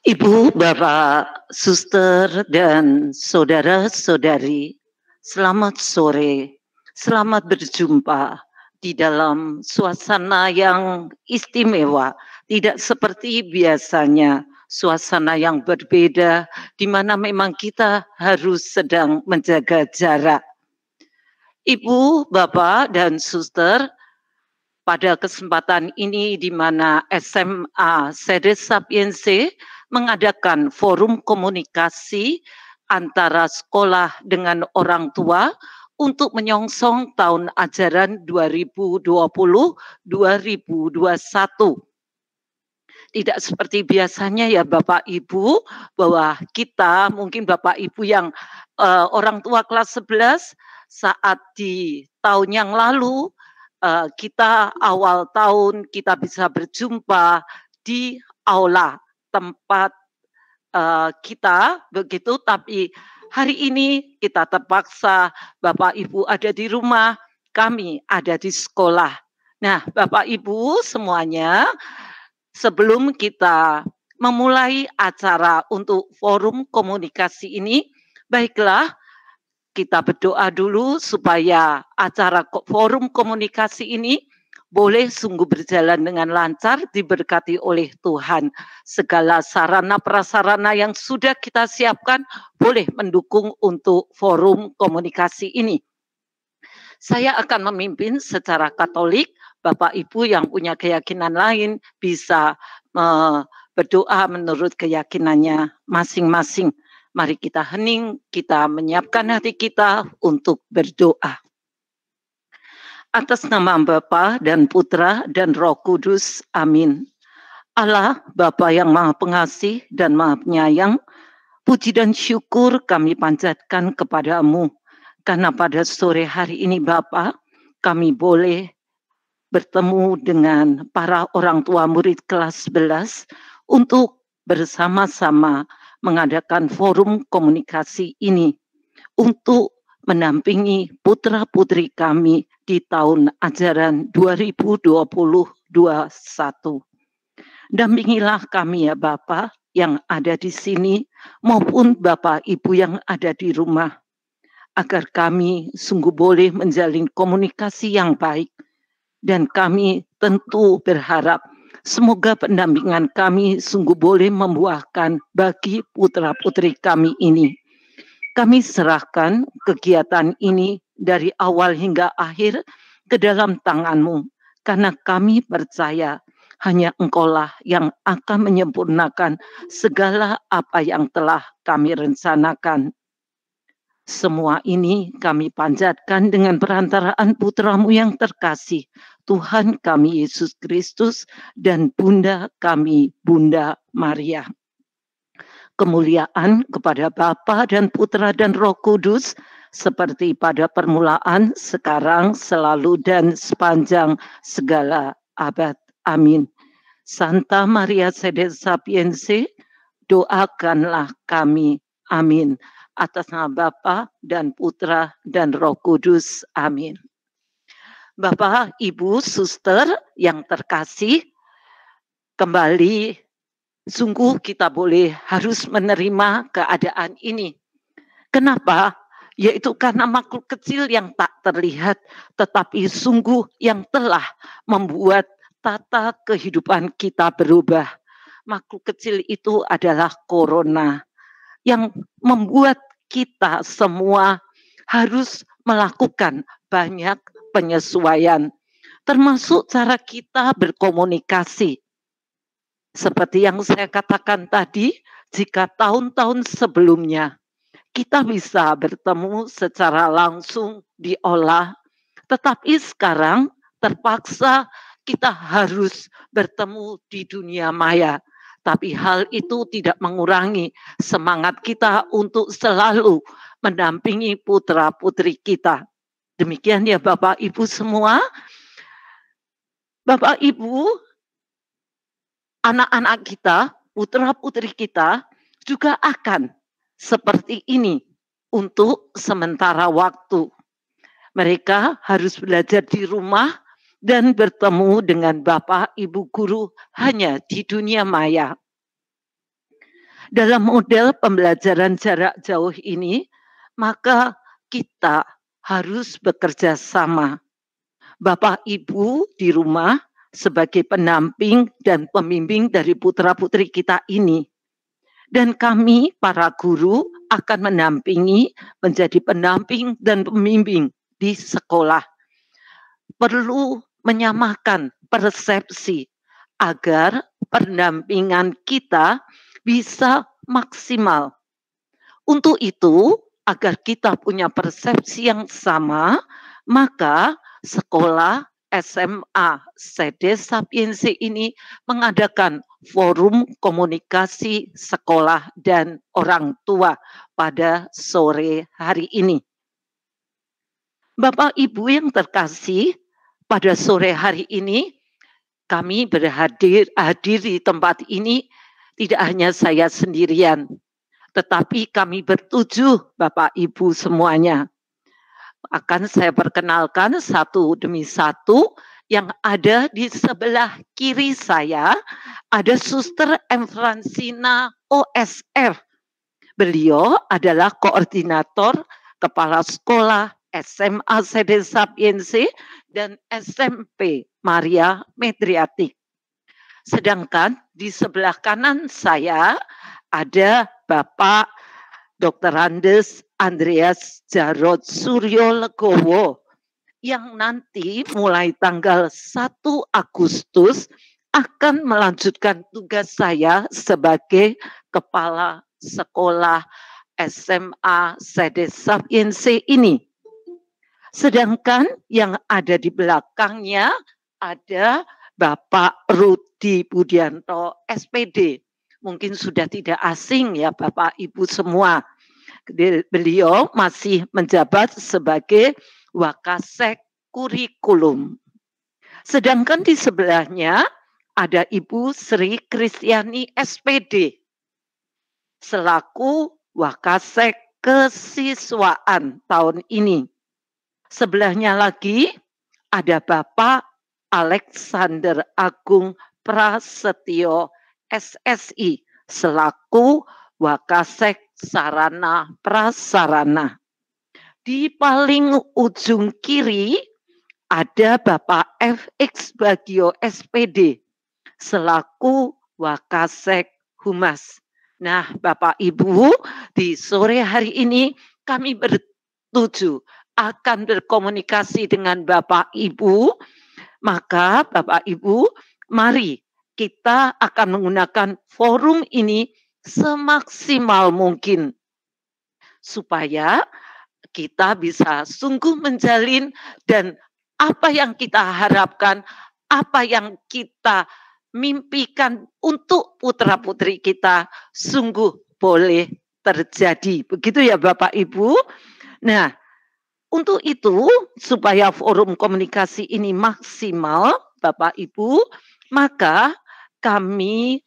Ibu, Bapak, Suster, dan saudara-saudari, selamat sore. Selamat berjumpa di dalam suasana yang istimewa, tidak seperti biasanya, suasana yang berbeda, di mana memang kita harus sedang menjaga jarak. Ibu, Bapak, dan Suster, pada kesempatan ini di mana SMA Sedes Sapiense mengadakan forum komunikasi antara sekolah dengan orang tua untuk menyongsong tahun ajaran 2020-2021. Tidak seperti biasanya ya Bapak Ibu, bahwa kita mungkin Bapak Ibu yang orang tua kelas 11 saat di tahun yang lalu kita awal tahun kita bisa berjumpa di aula tempat kita begitu, tapi hari ini kita terpaksa Bapak Ibu ada di rumah, kami ada di sekolah. Nah, Bapak Ibu semuanya, sebelum kita memulai acara untuk forum komunikasi ini, baiklah kita berdoa dulu supaya acara forum komunikasi ini boleh sungguh berjalan dengan lancar, diberkati oleh Tuhan. Segala sarana prasarana yang sudah kita siapkan boleh mendukung untuk forum komunikasi ini. Saya akan memimpin secara Katolik, Bapak Ibu yang punya keyakinan lain bisa berdoa menurut keyakinannya masing-masing. Mari kita hening, kita menyiapkan hati kita untuk berdoa. Atas nama Bapa dan Putra dan Roh Kudus, amin. Allah, Bapa yang Maha Pengasih dan Maha Penyayang, puji dan syukur kami panjatkan kepadamu, karena pada sore hari ini Bapa, kami boleh bertemu dengan para orang tua murid kelas 11 untuk bersama-sama mengadakan forum komunikasi ini untuk mendampingi putra-putri kami di tahun ajaran 2020-2021. Dampingilah kami ya Bapak yang ada di sini maupun Bapak Ibu yang ada di rumah, agar kami sungguh boleh menjalin komunikasi yang baik, dan kami tentu berharap semoga pendampingan kami sungguh boleh membuahkan bagi putra-putri kami ini. Kami serahkan kegiatan ini dari awal hingga akhir ke dalam tangan-Mu, karena kami percaya hanya Engkaulah yang akan menyempurnakan segala apa yang telah kami rencanakan. Semua ini kami panjatkan dengan perantaraan Putra-Mu yang terkasih, Tuhan kami Yesus Kristus, dan Bunda kami, Bunda Maria. Kemuliaan kepada Bapa dan Putra dan Roh Kudus, seperti pada permulaan, sekarang, selalu, dan sepanjang segala abad. Amin. Santa Maria Sedes Sapiense, doakanlah kami. Amin. Atas nama Bapa dan Putra dan Roh Kudus. Amin. Bapak, Ibu, Suster yang terkasih, kembali sungguh kita boleh harus menerima keadaan ini. Kenapa? Yaitu karena makhluk kecil yang tak terlihat, tetapi sungguh yang telah membuat tata kehidupan kita berubah. Makhluk kecil itu adalah corona, yang membuat kita semua harus melakukan banyak penyesuaian, termasuk cara kita berkomunikasi. Seperti yang saya katakan tadi, jika tahun-tahun sebelumnya kita bisa bertemu secara langsung di aula, tetapi sekarang terpaksa kita harus bertemu di dunia maya. Tapi hal itu tidak mengurangi semangat kita untuk selalu mendampingi putra-putri kita. Demikian ya Bapak Ibu semua. Bapak Ibu, anak-anak kita, putra-putri kita juga akan seperti ini untuk sementara waktu. Mereka harus belajar di rumah dan bertemu dengan Bapak Ibu guru hanya di dunia maya. Dalam model pembelajaran jarak jauh ini, maka kita harus bekerja sama. Bapak Ibu di rumah sebagai pendamping dan pembimbing dari putra-putri kita ini. Dan kami para guru akan mendampingi, menjadi pendamping dan pembimbing di sekolah. Perlu menyamakan persepsi agar pendampingan kita bisa maksimal. Untuk itu, agar kita punya persepsi yang sama, maka sekolah SMA Sede Sapiense ini mengadakan forum komunikasi sekolah dan orang tua pada sore hari ini. Bapak Ibu yang terkasih, pada sore hari ini kami hadir di tempat ini tidak hanya saya sendirian, tetapi kami bertujuh Bapak Ibu semuanya. Akan saya perkenalkan satu demi satu. Yang ada di sebelah kiri saya ada Suster M. Francina OSR. Beliau adalah koordinator kepala sekolah SMA Sede Sapiense dan SMP Maria Medriatik. Sedangkan di sebelah kanan saya ada Bapak Dr. Andes Andreas Jarod Suryo Legowo yang nanti mulai tanggal 1 Agustus akan melanjutkan tugas saya sebagai kepala sekolah SMA Sede Sapiense ini. Sedangkan yang ada di belakangnya ada Bapak Rudi Budianto SPD. Mungkin sudah tidak asing ya Bapak Ibu semua. Beliau masih menjabat sebagai Wakasek Kurikulum. Sedangkan di sebelahnya ada Ibu Sri Kristiani SPD selaku Wakasek Kesiswaan tahun ini. Sebelahnya lagi ada Bapak Alexander Agung Prasetyo SSI selaku Wakasek Sarana Prasarana. Di paling ujung kiri ada Bapak FX Bagio SPD selaku Wakasek Humas. Nah, Bapak Ibu, di sore hari ini kami bertujuh akan berkomunikasi dengan Bapak Ibu. Maka Bapak Ibu, mari kita akan menggunakan forum ini semaksimal mungkin supaya kita bisa sungguh menjalin dan apa yang kita harapkan, apa yang kita mimpikan untuk putra-putri kita sungguh boleh terjadi. Begitu ya Bapak Ibu. Nah, untuk itu supaya forum komunikasi ini maksimal Bapak Ibu, maka kami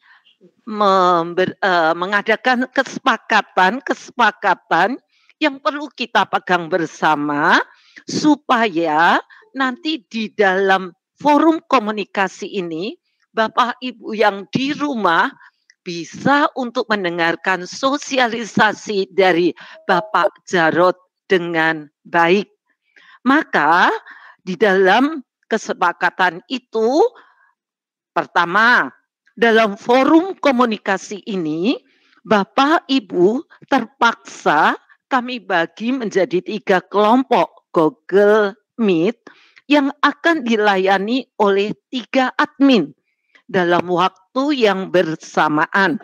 mengadakan kesepakatan yang perlu kita pegang bersama supaya nanti di dalam forum komunikasi ini Bapak Ibu yang di rumah bisa untuk mendengarkan sosialisasi dari Bapak Jarod dengan baik. Maka di dalam kesepakatan itu pertama, dalam forum komunikasi ini Bapak Ibu terpaksa kami bagi menjadi 3 kelompok Google Meet yang akan dilayani oleh 3 admin dalam waktu yang bersamaan.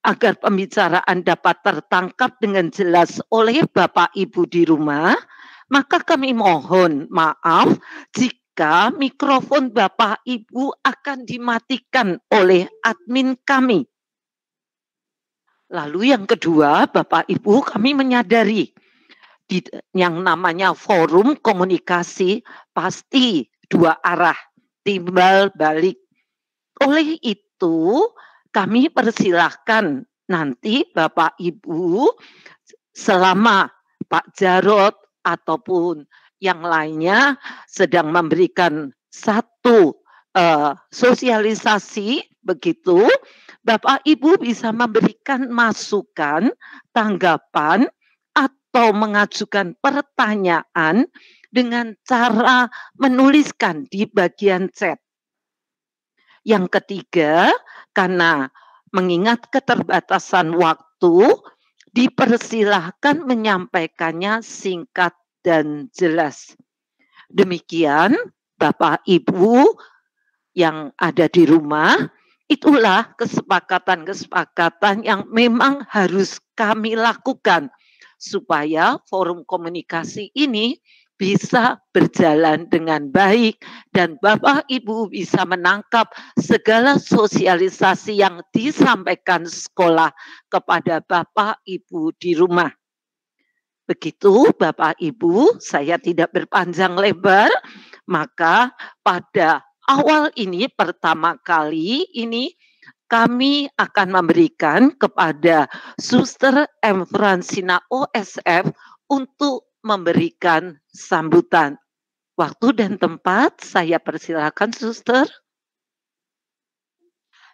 Agar pembicaraan dapat tertangkap dengan jelas oleh Bapak Ibu di rumah, maka kami mohon maaf jika mikrofon Bapak Ibu akan dimatikan oleh admin kami. Lalu yang kedua, Bapak Ibu, kami menyadari yang namanya forum komunikasi pasti 2 arah, timbal balik. Oleh itu, kami persilahkan nanti Bapak Ibu selama Pak Jarod ataupun yang lainnya sedang memberikan satu sosialisasi begitu, Bapak Ibu bisa memberikan masukan, tanggapan, atau mengajukan pertanyaan dengan cara menuliskan di bagian chat. Yang ketiga, karena mengingat keterbatasan waktu, dipersilahkan menyampaikannya singkat dan jelas. Demikian, Bapak Ibu yang ada di rumah, itulah kesepakatan-kesepakatan yang memang harus kami lakukan supaya forum komunikasi ini bisa berjalan dengan baik dan Bapak Ibu bisa menangkap segala sosialisasi yang disampaikan sekolah kepada Bapak Ibu di rumah. Begitu Bapak Ibu, saya tidak berpanjang lebar, maka pada awal ini pertama kali ini kami akan memberikan kepada Suster M. Fransina OSF untuk memberikan sambutan. Waktu dan tempat saya persilakan Suster.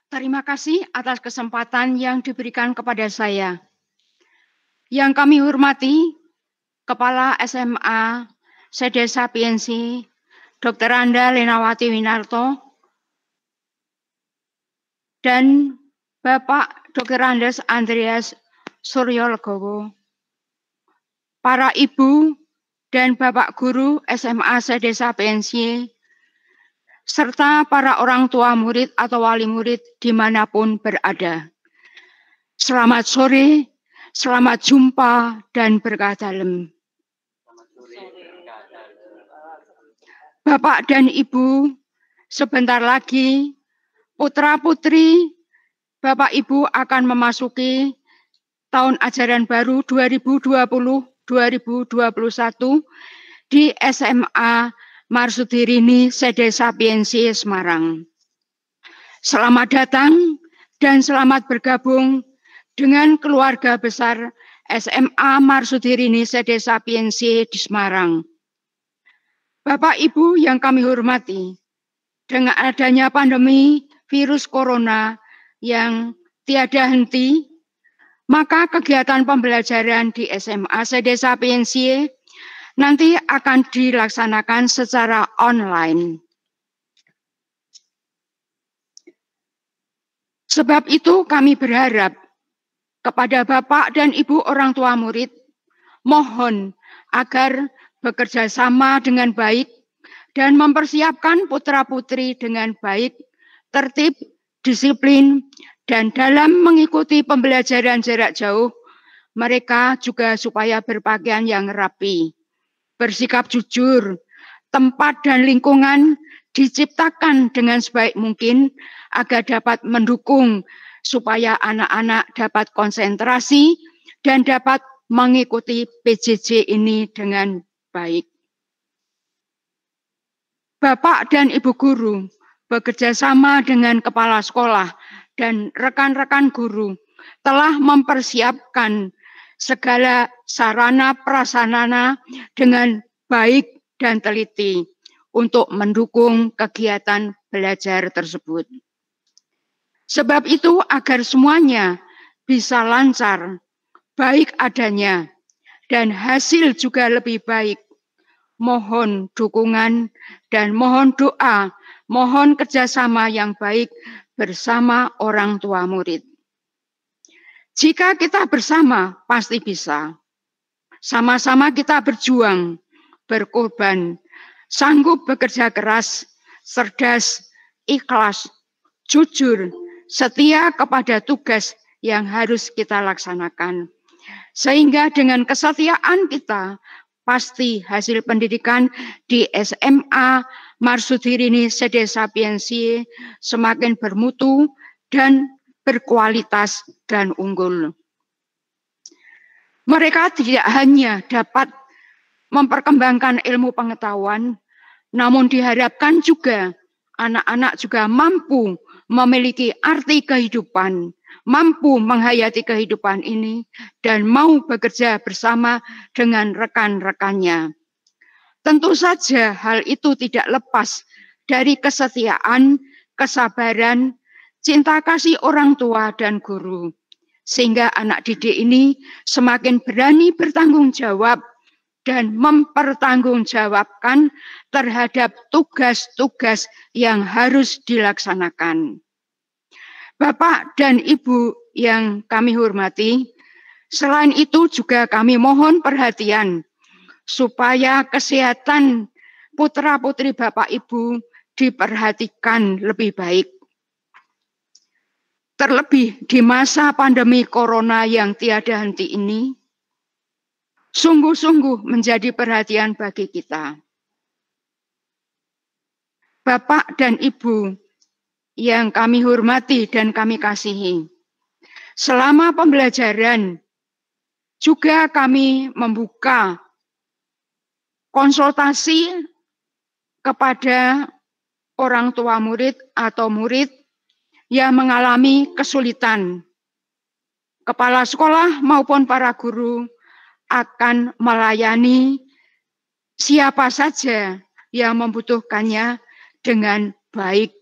Terima kasih atas kesempatan yang diberikan kepada saya. Yang kami hormati, Kepala SMA Sede Sapiensi, Dr. Anda Lenawati Winarto, dan Bapak Dr. Andes Andreas Suryolegowo, para ibu dan bapak guru SMA Sede Sapiensi, serta para orang tua murid atau wali murid dimanapun berada. Selamat sore, selamat jumpa, dan berkah dalam. Bapak dan Ibu, sebentar lagi putra-putri Bapak Ibu akan memasuki tahun ajaran baru 2020-2021 di SMA Marsudirini Sede Sapiensi Semarang. Selamat datang dan selamat bergabung dengan keluarga besar SMA Marsudirini Sede Sapiensi di Semarang. Bapak Ibu yang kami hormati, dengan adanya pandemi virus corona yang tiada henti, maka kegiatan pembelajaran di SMA Sede Sapiensi nanti akan dilaksanakan secara online. Sebab itu kami berharap kepada Bapak dan Ibu orang tua murid, mohon agar bekerja sama dengan baik dan mempersiapkan putra-putri dengan baik, tertib, disiplin, dan dalam mengikuti pembelajaran jarak jauh, mereka juga supaya berpakaian yang rapi, bersikap jujur, tempat dan lingkungan diciptakan dengan sebaik mungkin agar dapat mendukung supaya anak-anak dapat konsentrasi dan dapat mengikuti PJJ ini dengan baik. Bapak dan Ibu guru bekerja sama dengan kepala sekolah dan rekan-rekan guru telah mempersiapkan segala sarana prasarana dengan baik dan teliti untuk mendukung kegiatan belajar tersebut. Sebab itu agar semuanya bisa lancar, baik adanya, dan hasil juga lebih baik. Mohon dukungan dan mohon doa, mohon kerjasama yang baik bersama orang tua murid. Jika kita bersama, pasti bisa. Sama-sama kita berjuang, berkorban, sanggup bekerja keras, cerdas, ikhlas, jujur, setia kepada tugas yang harus kita laksanakan. Sehingga dengan kesetiaan kita, pasti hasil pendidikan di SMA Marsudirini Sede Sapiensi semakin bermutu dan berkualitas dan unggul. Mereka tidak hanya dapat memperkembangkan ilmu pengetahuan, namun diharapkan juga anak-anak juga mampu memiliki arti kehidupan, mampu menghayati kehidupan ini, dan mau bekerja bersama dengan rekan-rekannya. Tentu saja hal itu tidak lepas dari kesetiaan, kesabaran, cinta kasih orang tua dan guru, sehingga anak didik ini semakin berani bertanggung jawab dan mempertanggungjawabkan terhadap tugas-tugas yang harus dilaksanakan. Bapak dan Ibu yang kami hormati, selain itu juga kami mohon perhatian supaya kesehatan putra-putri Bapak Ibu diperhatikan lebih baik. Terlebih di masa pandemi corona yang tiada henti ini, sungguh-sungguh menjadi perhatian bagi kita. Bapak dan Ibu yang kami hormati dan kami kasihi, selama pembelajaran juga kami membuka konsultasi kepada orang tua murid atau murid yang mengalami kesulitan. Kepala sekolah maupun para guru akan melayani siapa saja yang membutuhkannya dengan baik.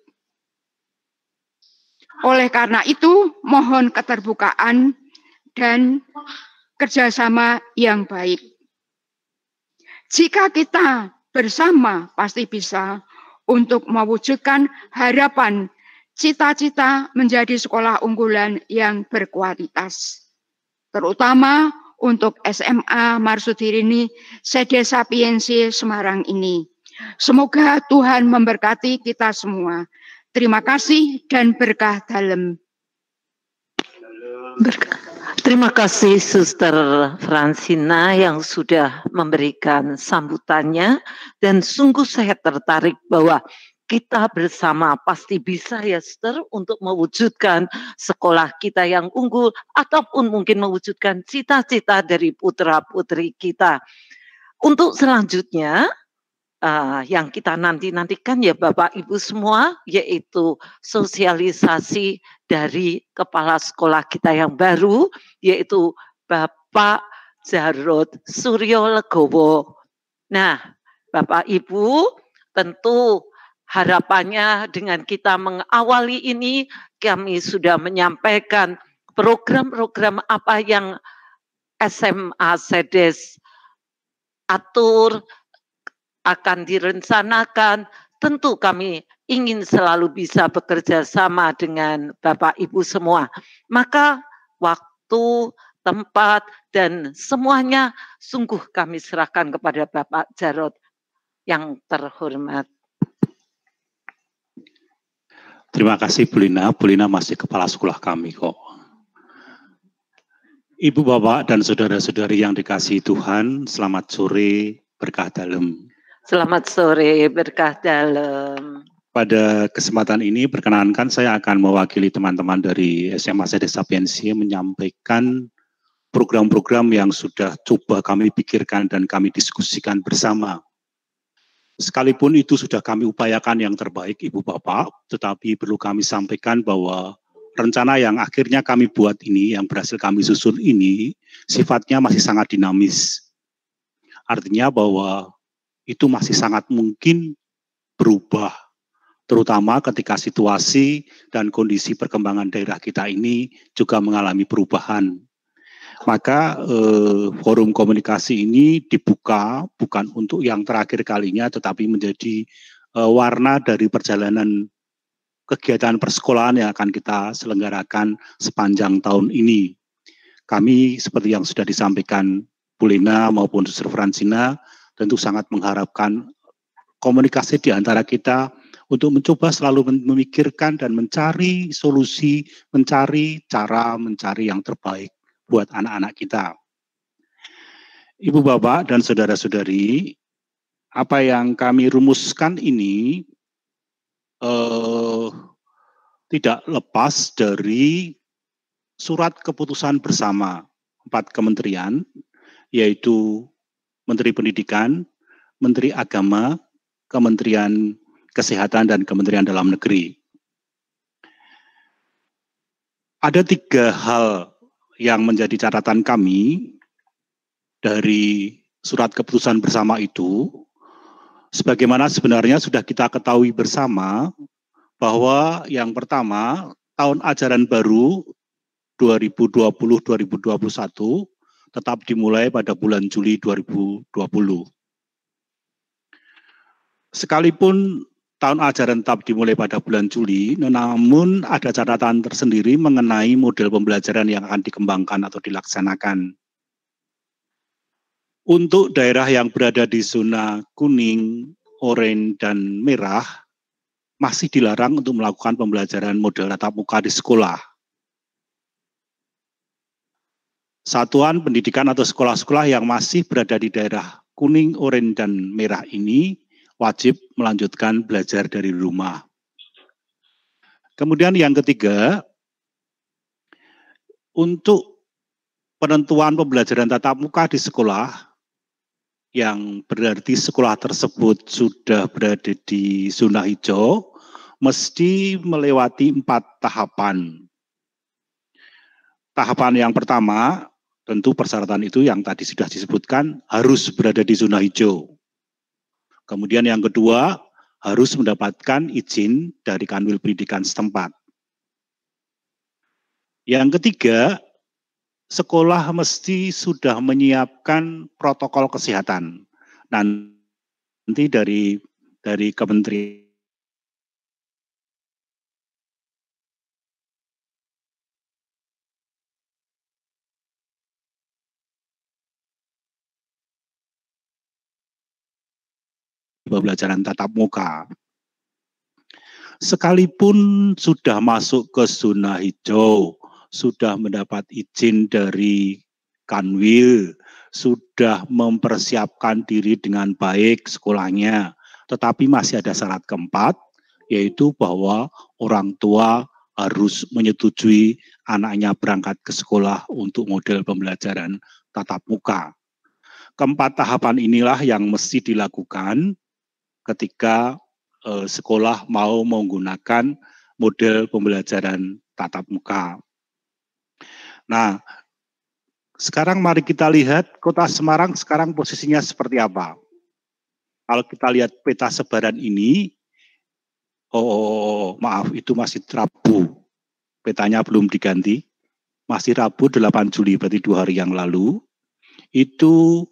Oleh karena itu, mohon keterbukaan dan kerjasama yang baik. Jika kita bersama pasti bisa untuk mewujudkan harapan cita-cita menjadi sekolah unggulan yang berkualitas, terutama untuk SMA Marsudirini Sede Sapiensi Semarang ini. Semoga Tuhan memberkati kita semua. Terima kasih dan berkah dalam. Terima kasih Suster Fransina yang sudah memberikan sambutannya, dan sungguh saya tertarik bahwa kita bersama pasti bisa ya Suster untuk mewujudkan sekolah kita yang unggul ataupun mungkin mewujudkan cita-cita dari putra-putri kita. Untuk selanjutnya yang kita nantikan ya Bapak Ibu semua, yaitu sosialisasi dari kepala sekolah kita yang baru, yaitu Bapak Jarod Suryo Legowo. Nah, Bapak Ibu, tentu harapannya dengan kita mengawali ini, kami sudah menyampaikan program-program apa yang SMA Sedes atur, akan direncanakan. Tentu kami ingin selalu bisa bekerja sama dengan Bapak Ibu semua. Maka waktu, tempat, dan semuanya sungguh kami serahkan kepada Bapak Jarod yang terhormat. Terima kasih Bu Lina. Bu Lina masih kepala sekolah kami kok. Ibu, Bapak, dan saudara-saudari yang dikasihi Tuhan, selamat sore, berkah dalam. Selamat sore, berkah dalam. Pada kesempatan ini perkenankan saya akan mewakili teman-teman dari SMA Sede Sapiensi menyampaikan program-program yang sudah coba kami pikirkan dan kami diskusikan bersama. Sekalipun itu sudah kami upayakan yang terbaik Ibu Bapak, tetapi perlu kami sampaikan bahwa rencana yang akhirnya kami buat ini, yang berhasil kami susun ini, sifatnya masih sangat dinamis. Artinya bahwa itu masih sangat mungkin berubah, terutama ketika situasi dan kondisi perkembangan daerah kita ini juga mengalami perubahan. Maka forum komunikasi ini dibuka bukan untuk yang terakhir kalinya, tetapi menjadi warna dari perjalanan kegiatan persekolahan yang akan kita selenggarakan sepanjang tahun ini. Kami seperti yang sudah disampaikan Bu Lina maupun Suster Fransina, tentu sangat mengharapkan komunikasi di antara kita untuk mencoba selalu memikirkan dan mencari solusi, mencari cara, mencari yang terbaik buat anak-anak kita. Ibu, Bapak, dan saudara-saudari, apa yang kami rumuskan ini tidak lepas dari surat keputusan bersama 4 kementerian, yaitu Menteri Pendidikan, Menteri Agama, Kementerian Kesehatan, dan Kementerian Dalam Negeri. Ada 3 hal yang menjadi catatan kami dari surat keputusan bersama itu. Sebagaimana sebenarnya sudah kita ketahui bersama bahwa yang pertama, tahun ajaran baru 2020-2021 tetap dimulai pada bulan Juli 2020. Sekalipun tahun ajaran tetap dimulai pada bulan Juli, namun ada catatan tersendiri mengenai model pembelajaran yang akan dikembangkan atau dilaksanakan. Untuk daerah yang berada di zona kuning, oranye, dan merah, masih dilarang untuk melakukan pembelajaran model tatap muka di sekolah. Satuan pendidikan atau sekolah-sekolah yang masih berada di daerah kuning, oranye, dan merah ini wajib melanjutkan belajar dari rumah. Kemudian yang ketiga, untuk penentuan pembelajaran tatap muka di sekolah, yang berarti sekolah tersebut sudah berada di zona hijau, mesti melewati 4 tahapan. Tahapan yang pertama, tentu persyaratan itu yang tadi sudah disebutkan, harus berada di zona hijau. Kemudian yang kedua, harus mendapatkan izin dari Kanwil Pendidikan setempat. Yang ketiga, sekolah mesti sudah menyiapkan protokol kesehatan. Nanti dari Kementerian pembelajaran tatap muka. Sekalipun sudah masuk ke zona hijau, sudah mendapat izin dari Kanwil, sudah mempersiapkan diri dengan baik sekolahnya, tetapi masih ada syarat keempat, yaitu bahwa orang tua harus menyetujui anaknya berangkat ke sekolah untuk model pembelajaran tatap muka. Keempat tahapan inilah yang mesti dilakukan ketika sekolah mau menggunakan model pembelajaran tatap muka. Nah, sekarang mari kita lihat Kota Semarang sekarang posisinya seperti apa. Kalau kita lihat peta sebaran ini, maaf, itu masih Rabu. Petanya belum diganti. Masih Rabu 8 Juli, berarti 2 hari yang lalu. Itu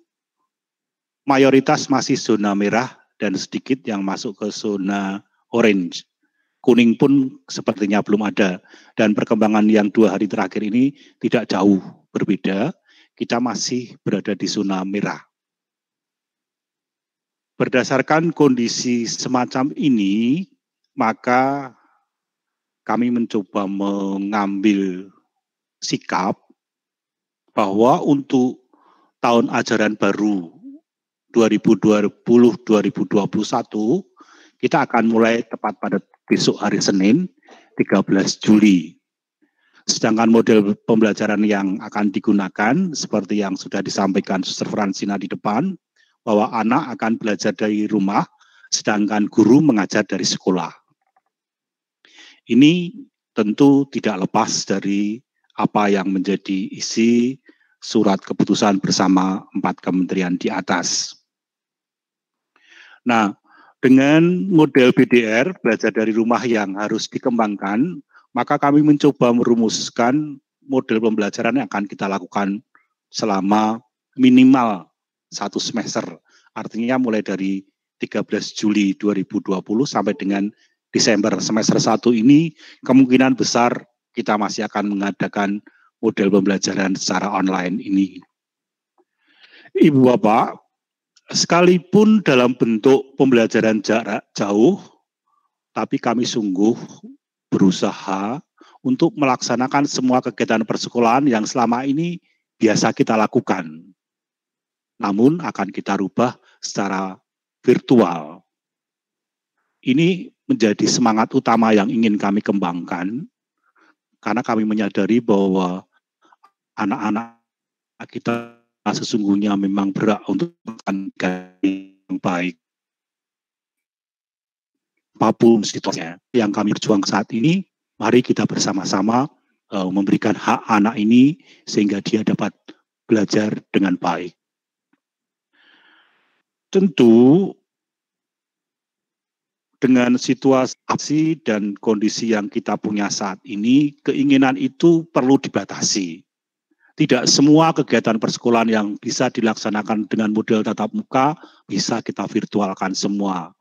mayoritas masih zona merah dan sedikit yang masuk ke zona orange. Kuning pun sepertinya belum ada. Dan perkembangan yang 2 hari terakhir ini tidak jauh berbeda. Kita masih berada di zona merah. Berdasarkan kondisi semacam ini, maka kami mencoba mengambil sikap bahwa untuk tahun ajaran baru 2020-2021, kita akan mulai tepat pada besok hari Senin, 13 Juli. Sedangkan model pembelajaran yang akan digunakan, seperti yang sudah disampaikan Suster Fransina di depan, bahwa anak akan belajar dari rumah, sedangkan guru mengajar dari sekolah. Ini tentu tidak lepas dari apa yang menjadi isi surat keputusan bersama 4 kementerian di atas. Nah, dengan model BDR, belajar dari rumah yang harus dikembangkan, maka kami mencoba merumuskan model pembelajaran yang akan kita lakukan selama minimal 1 semester. Artinya mulai dari 13 Juli 2020 sampai dengan Desember semester 1 ini, kemungkinan besar kita masih akan mengadakan model pembelajaran secara online ini. Ibu Bapak, sekalipun dalam bentuk pembelajaran jarak jauh, tapi kami sungguh berusaha untuk melaksanakan semua kegiatan persekolahan yang selama ini biasa kita lakukan. Namun akan kita rubah secara virtual. Ini menjadi semangat utama yang ingin kami kembangkan, karena kami menyadari bahwa anak-anak kita sesungguhnya memang berhak untuk pendidikan yang baik. Apapun situasinya yang kami berjuang saat ini, mari kita bersama-sama memberikan hak anak ini sehingga dia dapat belajar dengan baik. Tentu dengan situasi dan kondisi yang kita punya saat ini, keinginan itu perlu dibatasi. Tidak semua kegiatan persekolahan yang bisa dilaksanakan dengan model tatap muka bisa kita virtualkan semua.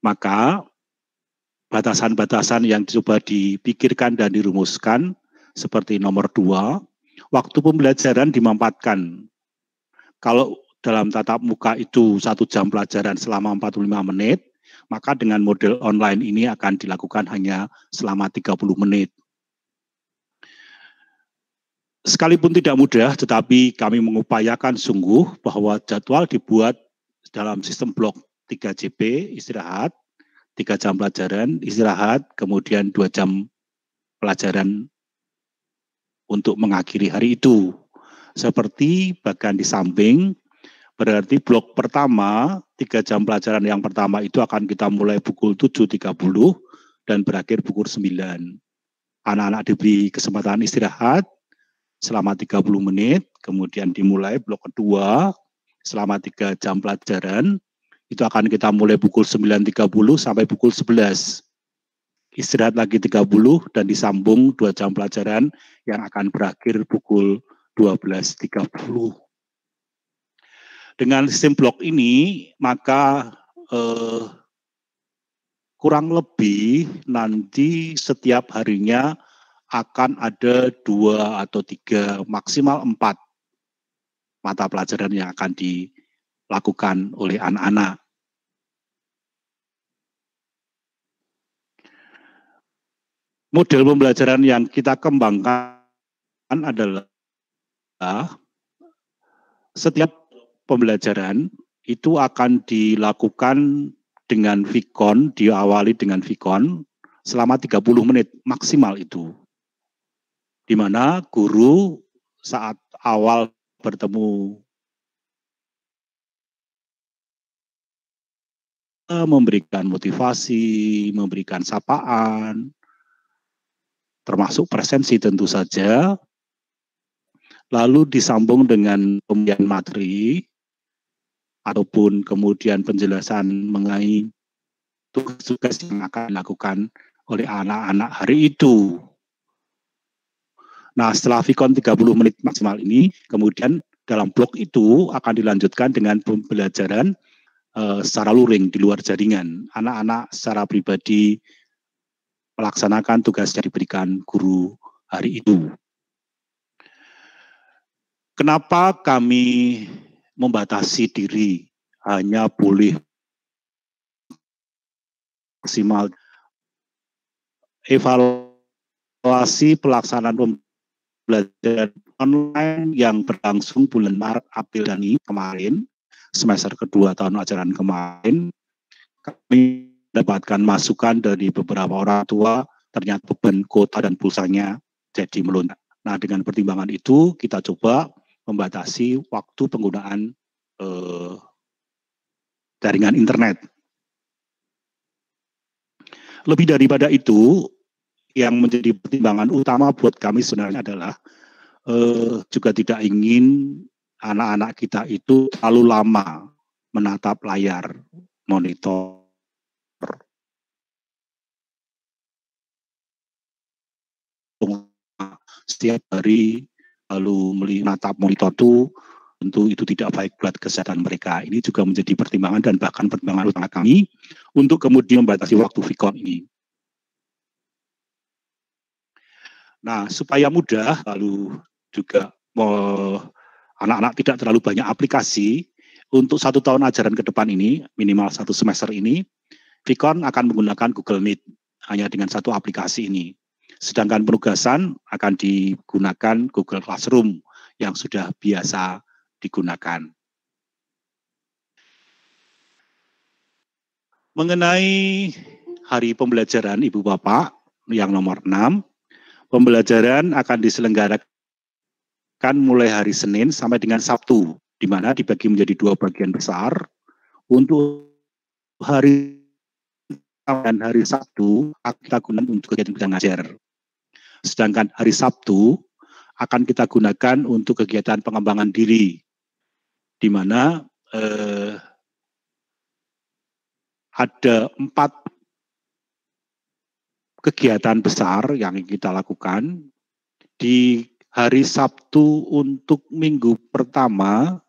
Maka batasan-batasan yang coba dipikirkan dan dirumuskan seperti nomor 2, waktu pembelajaran dimampatkan. Kalau dalam tatap muka itu 1 jam pelajaran selama 45 menit, maka dengan model online ini akan dilakukan hanya selama 30 menit. Sekalipun tidak mudah, tetapi kami mengupayakan sungguh bahwa jadwal dibuat dalam sistem blok 3 JP, istirahat, 3 jam pelajaran, istirahat, kemudian 2 jam pelajaran untuk mengakhiri hari itu. Seperti bagian di samping, berarti blok pertama, 3 jam pelajaran yang pertama itu akan kita mulai pukul 7.30 dan berakhir pukul 9. Anak-anak diberi kesempatan istirahat selama 30 menit, kemudian dimulai blok kedua selama 3 jam pelajaran, itu akan kita mulai pukul 9.30 sampai pukul 11. Istirahat lagi 30 dan disambung 2 jam pelajaran yang akan berakhir pukul 12.30. Dengan sistem blok ini, maka kurang lebih nanti setiap harinya akan ada 2 atau 3, maksimal 4 mata pelajaran yang akan dilakukan oleh anak-anak. Model pembelajaran yang kita kembangkan adalah setiap pembelajaran itu akan dilakukan dengan Vicon, diawali dengan Vicon selama 30 menit maksimal itu. Di mana guru saat awal bertemu memberikan motivasi, memberikan sapaan, termasuk presensi tentu saja, lalu disambung dengan pemberian materi, ataupun kemudian penjelasan mengenai tugas-tugas yang akan dilakukan oleh anak-anak hari itu. Nah, setelah Vicon 30 menit maksimal ini, kemudian dalam blok itu akan dilanjutkan dengan pembelajaran secara luring di luar jaringan. Anak-anak secara pribadi melaksanakan tugas yang diberikan guru hari itu. Kenapa kami membatasi diri hanya boleh maksimal evaluasi pelaksanaan pembelajaran online yang berlangsung bulan Maret, April dan kemarin, semester kedua tahun ajaran kemarin, kami mendapatkan masukan dari beberapa orang tua, ternyata beban kuota dan pulsanya jadi melonjak. Nah, dengan pertimbangan itu kita coba membatasi waktu penggunaan jaringan internet. Lebih daripada itu, yang menjadi pertimbangan utama buat kami sebenarnya adalah juga tidak ingin anak-anak kita itu terlalu lama menatap layar monitor. Setiap hari lalu menatap monitor itu tentu itu tidak baik buat kesehatan mereka. Ini juga menjadi pertimbangan dan bahkan pertimbangan utama kami untuk kemudian membatasi waktu Vicon ini. Nah, supaya mudah, lalu juga anak-anak tidak terlalu banyak aplikasi, untuk 1 tahun ajaran ke depan ini, minimal 1 semester ini, Vicon akan menggunakan Google Meet, hanya dengan 1 aplikasi ini. Sedangkan penugasan akan digunakan Google Classroom, yang sudah biasa digunakan. Mengenai hari pembelajaran Ibu Bapak, yang nomor 6, pembelajaran akan diselenggarakan mulai hari Senin sampai dengan Sabtu, di mana dibagi menjadi 2 bagian besar. Untuk hari dan hari Sabtu akan kita gunakan untuk kegiatan ngajar. Sedangkan hari Sabtu akan kita gunakan untuk kegiatan pengembangan diri, di mana ada 4 kegiatan besar yang kita lakukan. Di hari Sabtu untuk minggu pertama,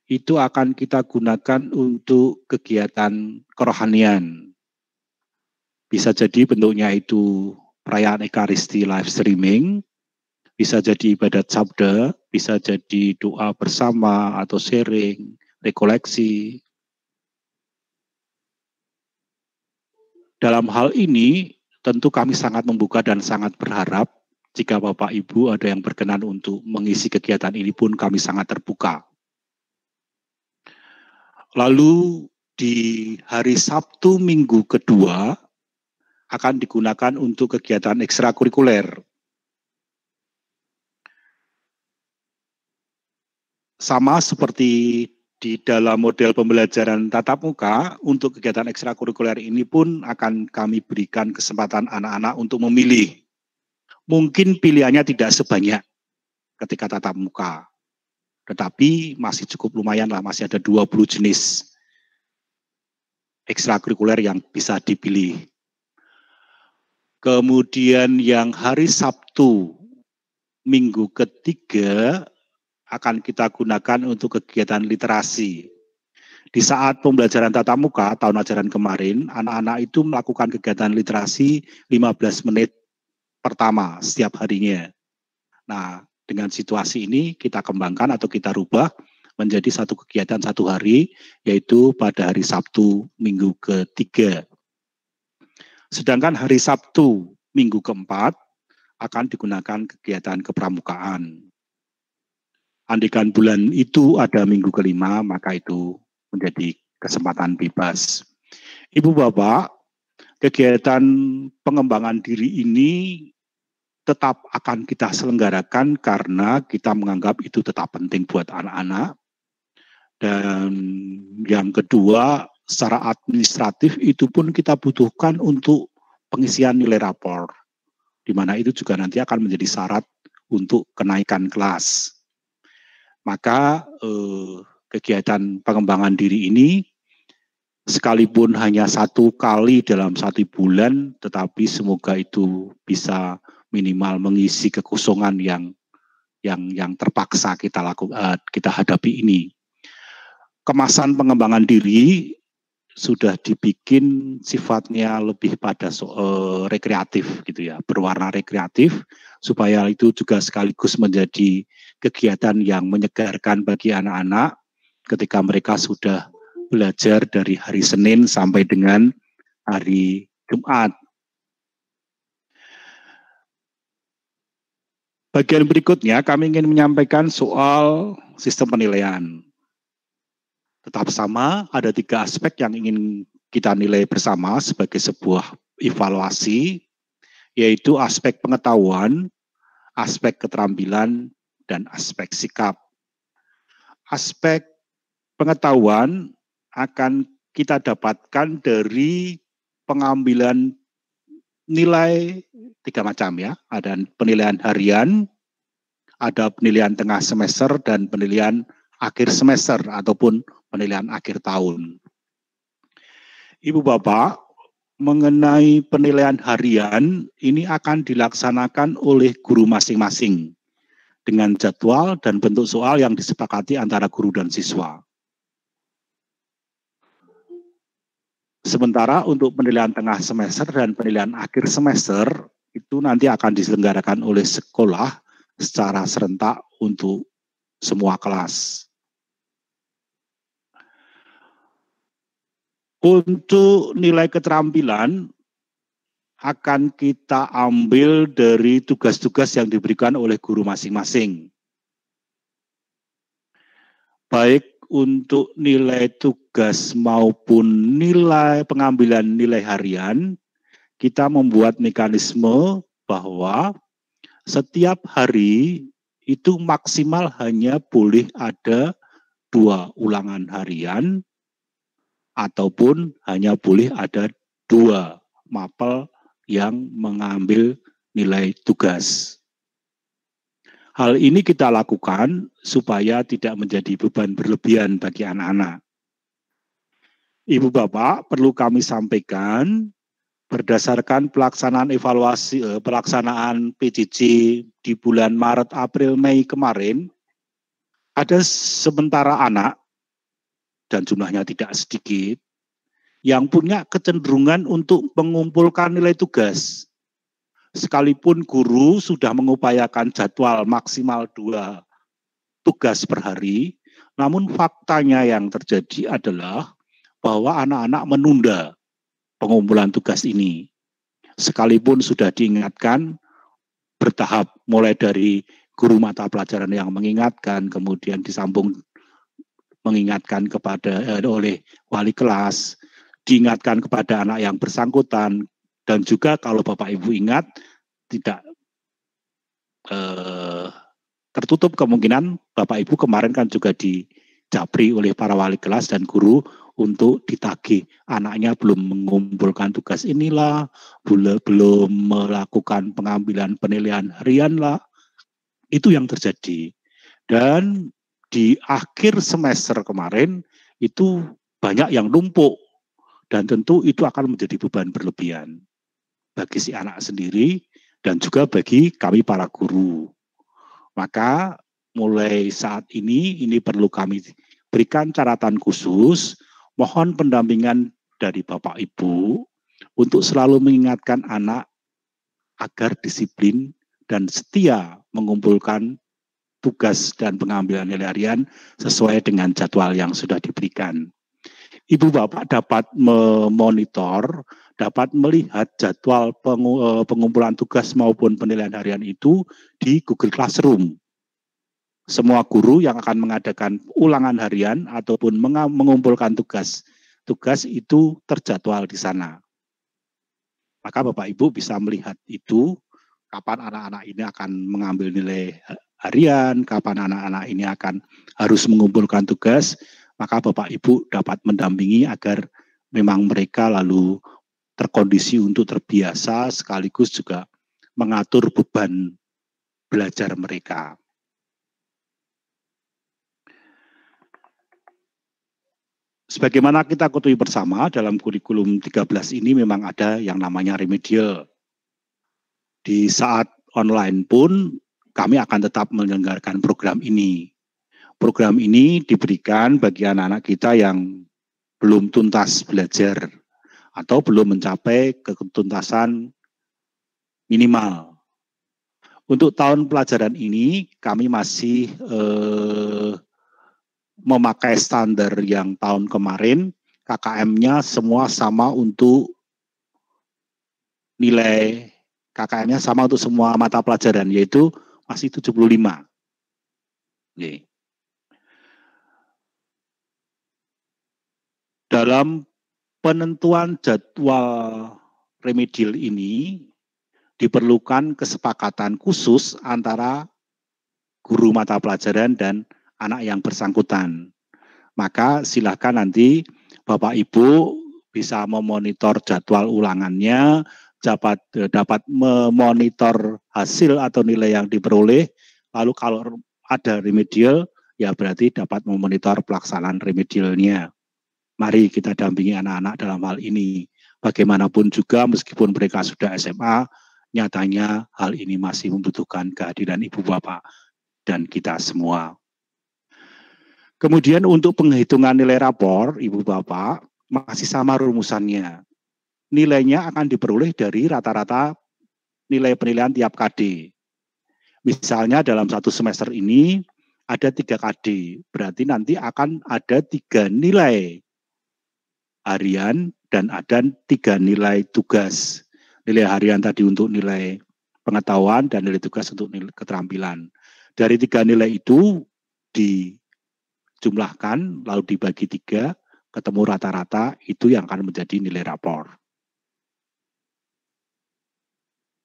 itu akan kita gunakan untuk kegiatan kerohanian. Bisa jadi bentuknya itu perayaan Ekaristi live streaming, bisa jadi ibadat sabda, bisa jadi doa bersama atau sharing, rekoleksi. Dalam hal ini, tentu kami sangat membuka dan sangat berharap jika Bapak Ibu ada yang berkenan untuk mengisi kegiatan ini pun kami sangat terbuka. Lalu di hari Sabtu minggu kedua akan digunakan untuk kegiatan ekstrakurikuler. Sama seperti di dalam model pembelajaran tatap muka, untuk kegiatan ekstrakurikuler ini pun akan kami berikan kesempatan anak-anak untuk memilih. Mungkin pilihannya tidak sebanyak ketika tatap muka, tetapi masih cukup lumayan lah, masih ada 20 jenis ekstrakurikuler yang bisa dipilih. Kemudian yang hari Sabtu minggu ketiga akan kita gunakan untuk kegiatan literasi. Di saat pembelajaran tatap muka tahun ajaran kemarin, anak-anak itu melakukan kegiatan literasi 15 menit pertama setiap harinya. Nah, dengan situasi ini kita kembangkan atau kita rubah menjadi satu kegiatan satu hari, yaitu pada hari Sabtu minggu ketiga. Sedangkan hari Sabtu minggu keempat akan digunakan kegiatan kepramukaan. Andaikan bulan itu ada minggu kelima, maka itu menjadi kesempatan bebas. Ibu Bapak, kegiatan pengembangan diri ini tetap akan kita selenggarakan karena kita menganggap itu tetap penting buat anak-anak. Dan yang kedua, secara administratif itu pun kita butuhkan untuk pengisian nilai rapor, di mana itu juga nanti akan menjadi syarat untuk kenaikan kelas. Maka kegiatan pengembangan diri ini sekalipun hanya 1 kali dalam 1 bulan, tetapi semoga itu bisa minimal mengisi kekosongan yang terpaksa kita hadapi ini. Kemasan pengembangan diri sudah dibikin sifatnya lebih pada rekreatif gitu ya, berwarna rekreatif, supaya itu juga sekaligus menjadi kegiatan yang menyegarkan bagi anak-anak ketika mereka sudah belajar dari hari Senin sampai dengan hari Jumat. Bagian berikutnya kami ingin menyampaikan soal sistem penilaian. Tetap sama, ada 3 aspek yang ingin kita nilai bersama sebagai sebuah evaluasi, yaitu aspek pengetahuan, aspek keterampilan, dan aspek sikap. Aspek pengetahuan akan kita dapatkan dari pengambilan nilai 3 macam ya, ada penilaian harian, ada penilaian tengah semester, dan penilaian akhir semester ataupun penilaian akhir tahun. Ibu Bapak, mengenai penilaian harian ini akan dilaksanakan oleh guru masing-masing dengan jadwal dan bentuk soal yang disepakati antara guru dan siswa. Sementara untuk penilaian tengah semester dan penilaian akhir semester itu nanti akan diselenggarakan oleh sekolah secara serentak untuk semua kelas. Untuk nilai keterampilan akan kita ambil dari tugas-tugas yang diberikan oleh guru masing-masing. Baik untuk nilai tugas maupun nilai pengambilan nilai harian, kita membuat mekanisme bahwa setiap hari itu maksimal hanya boleh ada 2 ulangan harian, ataupun hanya boleh ada 2 mapel yang mengambil nilai tugas. Hal ini kita lakukan supaya tidak menjadi beban berlebihan bagi anak-anak. Ibu Bapak, perlu kami sampaikan berdasarkan pelaksanaan pelaksanaan PJJ di bulan Maret, April, Mei kemarin, ada sementara anak dan jumlahnya tidak sedikit yang punya kecenderungan untuk mengumpulkan nilai tugas. Sekalipun guru sudah mengupayakan jadwal maksimal 2 tugas per hari, namun faktanya yang terjadi adalah bahwa anak-anak menunda pengumpulan tugas ini. Sekalipun sudah diingatkan bertahap, mulai dari guru mata pelajaran yang mengingatkan, kemudian disambung mengingatkan kepada oleh wali kelas, diingatkan kepada anak yang bersangkutan, dan juga kalau Bapak Ibu ingat, tidak tertutup kemungkinan Bapak Ibu kemarin kan juga dijapri oleh para wali kelas dan guru untuk ditagih, anaknya belum mengumpulkan tugas inilah, belum melakukan pengambilan penilaian harian lah. Itu yang terjadi. Dan di akhir semester kemarin itu banyak yang numpuk, dan tentu itu akan menjadi beban berlebihan bagi si anak sendiri dan juga bagi kami para guru. Maka mulai saat ini perlu kami berikan catatan khusus, mohon pendampingan dari Bapak Ibu untuk selalu mengingatkan anak agar disiplin dan setia mengumpulkan tugas dan pengambilan nilai harian sesuai dengan jadwal yang sudah diberikan. Ibu Bapak dapat memonitor, dapat melihat jadwal pengumpulan tugas maupun penilaian harian itu di Google Classroom. Semua guru yang akan mengadakan ulangan harian ataupun mengumpulkan tugas itu terjadwal di sana. Maka Bapak Ibu bisa melihat itu, kapan anak-anak ini akan mengambil nilai harian, kapan anak-anak ini akan harus mengumpulkan tugas, maka Bapak Ibu dapat mendampingi agar memang mereka lalu terkondisi untuk terbiasa sekaligus juga mengatur beban belajar mereka. Sebagaimana kita ketahui bersama, dalam kurikulum 13 ini memang ada yang namanya remedial. Di saat online pun kami akan tetap menyelenggarakan program ini. Program ini diberikan bagi anak-anak kita yang belum tuntas belajar atau belum mencapai ketuntasan minimal. Untuk tahun pelajaran ini kami masih memakai standar yang tahun kemarin, KKM-nya semua sama untuk nilai, KKM-nya sama untuk semua mata pelajaran, yaitu masih 75. Oke. Dalam penentuan jadwal remedial ini, diperlukan kesepakatan khusus antara guru mata pelajaran dan anak yang bersangkutan. Maka silakan nanti Bapak Ibu bisa memonitor jadwal ulangannya, dapat memonitor hasil atau nilai yang diperoleh, lalu kalau ada remedial, ya berarti dapat memonitor pelaksanaan remedialnya. Mari kita dampingi anak-anak dalam hal ini. Bagaimanapun juga meskipun mereka sudah SMA, nyatanya hal ini masih membutuhkan kehadiran Ibu Bapak dan kita semua. Kemudian untuk penghitungan nilai rapor, Ibu Bapak, masih sama rumusannya. Nilainya akan diperoleh dari rata-rata nilai penilaian tiap KD. Misalnya dalam satu semester ini ada 3 KD, berarti nanti akan ada 3 nilai harian dan ada 3 nilai tugas. Nilai harian tadi untuk nilai pengetahuan dan nilai tugas untuk nilai keterampilan. Dari 3 nilai itu dijumlahkan lalu dibagi 3, ketemu rata-rata, itu yang akan menjadi nilai rapor.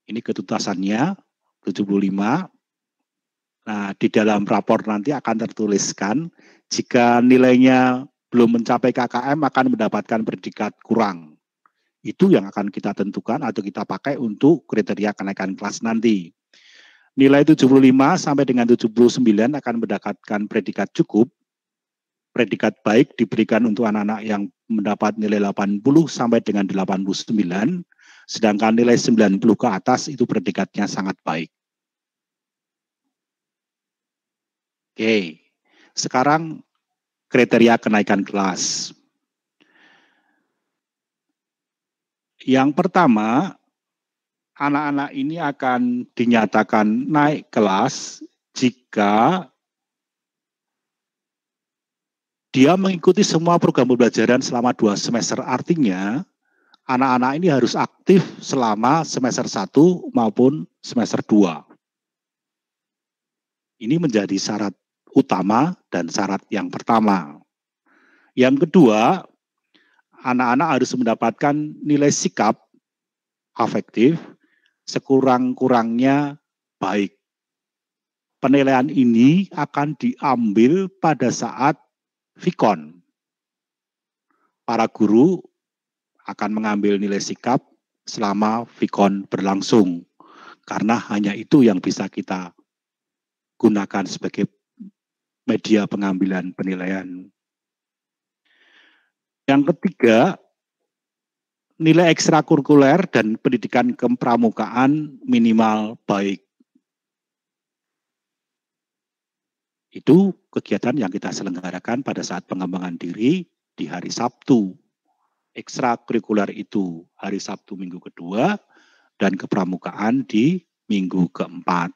Ini ketuntasannya 75. Nah, di dalam rapor nanti akan tertuliskan jika nilainya belum mencapai KKM akan mendapatkan predikat kurang. Itu yang akan kita tentukan atau kita pakai untuk kriteria kenaikan kelas nanti. Nilai 75 sampai dengan 79 akan mendapatkan predikat cukup. predikat baik diberikan untuk anak-anak yang mendapat nilai 80 sampai dengan 89, sedangkan nilai 90 ke atas itu predikatnya sangat baik. Oke, sekarang kriteria kenaikan kelas. Yang pertama, anak-anak ini akan dinyatakan naik kelas jika dia mengikuti semua program pembelajaran selama 2 semester. Artinya, anak-anak ini harus aktif selama semester 1 maupun semester 2. Ini menjadi syarat utama dan syarat yang pertama. Yang kedua, anak-anak harus mendapatkan nilai sikap afektif sekurang-kurangnya baik. Penilaian ini akan diambil pada saat Vikon. Para guru akan mengambil nilai sikap selama Vikon berlangsung, karena hanya itu yang bisa kita gunakan sebagai media pengambilan penilaian. Yang ketiga, nilai ekstrakurikuler dan pendidikan kepramukaan minimal baik. Itu kegiatan yang kita selenggarakan pada saat pengembangan diri di hari Sabtu. Ekstrakurikuler itu hari Sabtu minggu kedua dan kepramukaan di minggu keempat.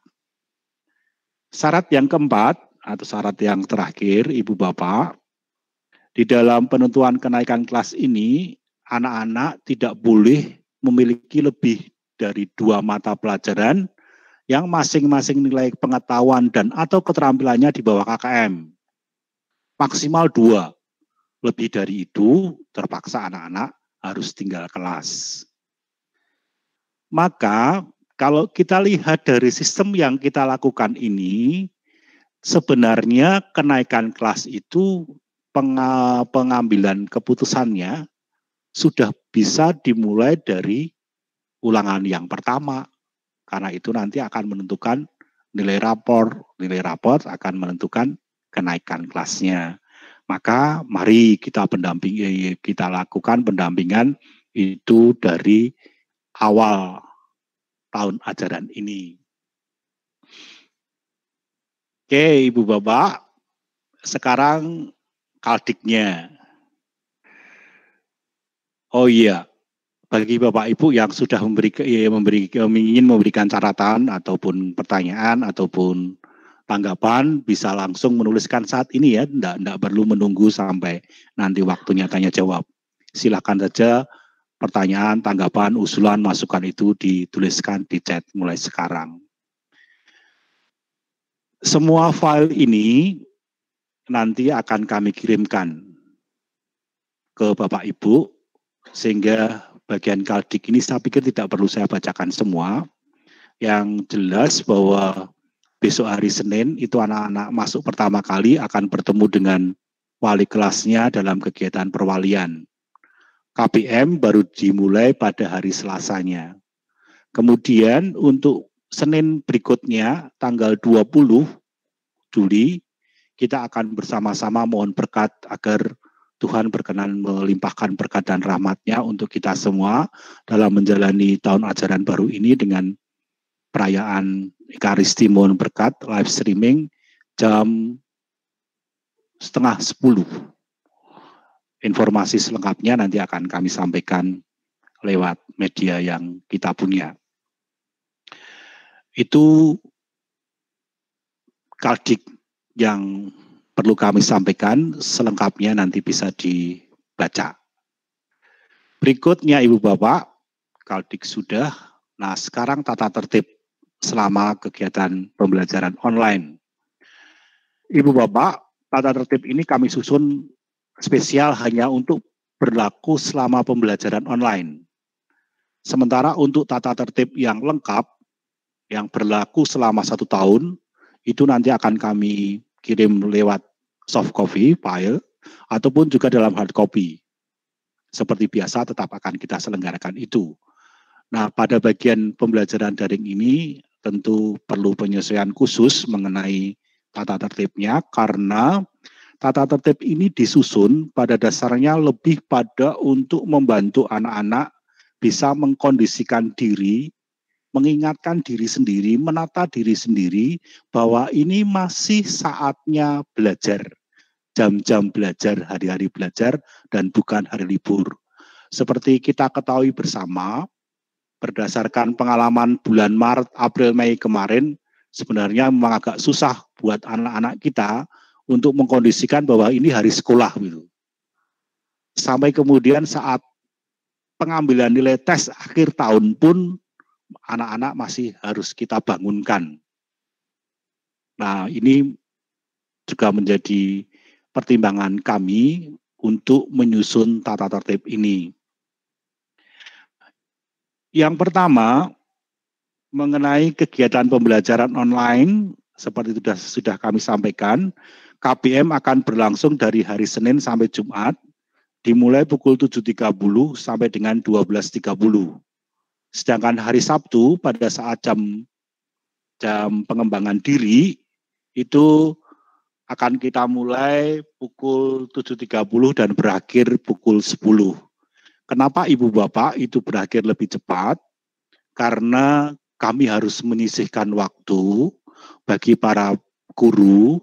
Syarat yang keempat atau syarat yang terakhir, Ibu Bapak, di dalam penentuan kenaikan kelas ini, anak-anak tidak boleh memiliki lebih dari 2 mata pelajaran yang masing-masing nilai pengetahuan dan atau keterampilannya di bawah KKM. Maksimal 2. Lebih dari itu, terpaksa anak-anak harus tinggal kelas. Maka, kalau kita lihat dari sistem yang kita lakukan ini, sebenarnya kenaikan kelas itu pengambilan keputusannya sudah bisa dimulai dari ulangan yang pertama. Karena itu nanti akan menentukan nilai rapor. Nilai rapor akan menentukan kenaikan kelasnya. Maka mari kita lakukan pendampingan itu dari awal tahun ajaran ini. Oke, Ibu Bapak, sekarang kaldiknya. Oh iya, bagi Bapak Ibu yang sudah ingin memberikan catatan ataupun pertanyaan ataupun tanggapan, bisa langsung menuliskan saat ini ya, enggak perlu menunggu sampai nanti waktunya tanya jawab. Silakan saja pertanyaan, tanggapan, usulan, masukan itu dituliskan di chat mulai sekarang. Semua file ini nanti akan kami kirimkan ke Bapak Ibu, sehingga bagian kaldik ini saya pikir tidak perlu saya bacakan semua. Yang jelas bahwa besok hari Senin itu anak-anak masuk pertama kali akan bertemu dengan wali kelasnya dalam kegiatan perwalian. KPM baru dimulai pada hari Selasanya. Kemudian untuk Senin berikutnya tanggal 20 Juli kita akan bersama-sama mohon berkat agar Tuhan berkenan melimpahkan berkat dan rahmat-Nya untuk kita semua dalam menjalani tahun ajaran baru ini dengan perayaan Ekaristi mohon berkat live streaming jam 9:30. Informasi selengkapnya nanti akan kami sampaikan lewat media yang kita punya. Itu kaldik yang perlu kami sampaikan, selengkapnya nanti bisa dibaca. Berikutnya Ibu Bapak, kaldik sudah. Nah sekarang tata tertib selama kegiatan pembelajaran online. Ibu Bapak, tata tertib ini kami susun spesial hanya untuk berlaku selama pembelajaran online. Sementara untuk tata tertib yang lengkap, yang berlaku selama 1 tahun, itu nanti akan kami kirim lewat soft copy, file, ataupun juga dalam hard copy. Seperti biasa tetap akan kita selenggarakan itu. Nah, pada bagian pembelajaran daring ini tentu perlu penyesuaian khusus mengenai tata tertibnya, karena Tata tertib ini disusun pada dasarnya lebih pada untuk membantu anak-anak bisa mengkondisikan diri, mengingatkan diri sendiri, menata diri sendiri bahwa ini masih saatnya belajar. Jam-jam belajar, hari-hari belajar, dan bukan hari libur. Seperti kita ketahui bersama, berdasarkan pengalaman bulan Maret, April, Mei kemarin, sebenarnya memang agak susah buat anak-anak kita untuk mengkondisikan bahwa ini hari sekolah gitu. Sampai kemudian saat pengambilan nilai tes akhir tahun pun anak-anak masih harus kita bangunkan. Nah, ini juga menjadi pertimbangan kami untuk menyusun tata tertib ini. Yang pertama, mengenai kegiatan pembelajaran online, seperti itu sudah kami sampaikan, KBM akan berlangsung dari hari Senin sampai Jumat, dimulai pukul 7.30 sampai dengan 12.30. Sedangkan hari Sabtu pada saat jam pengembangan diri, itu akan kita mulai pukul 7.30 dan berakhir pukul 10. Kenapa Ibu Bapak itu berakhir lebih cepat? Karena kami harus menyisihkan waktu bagi para guru.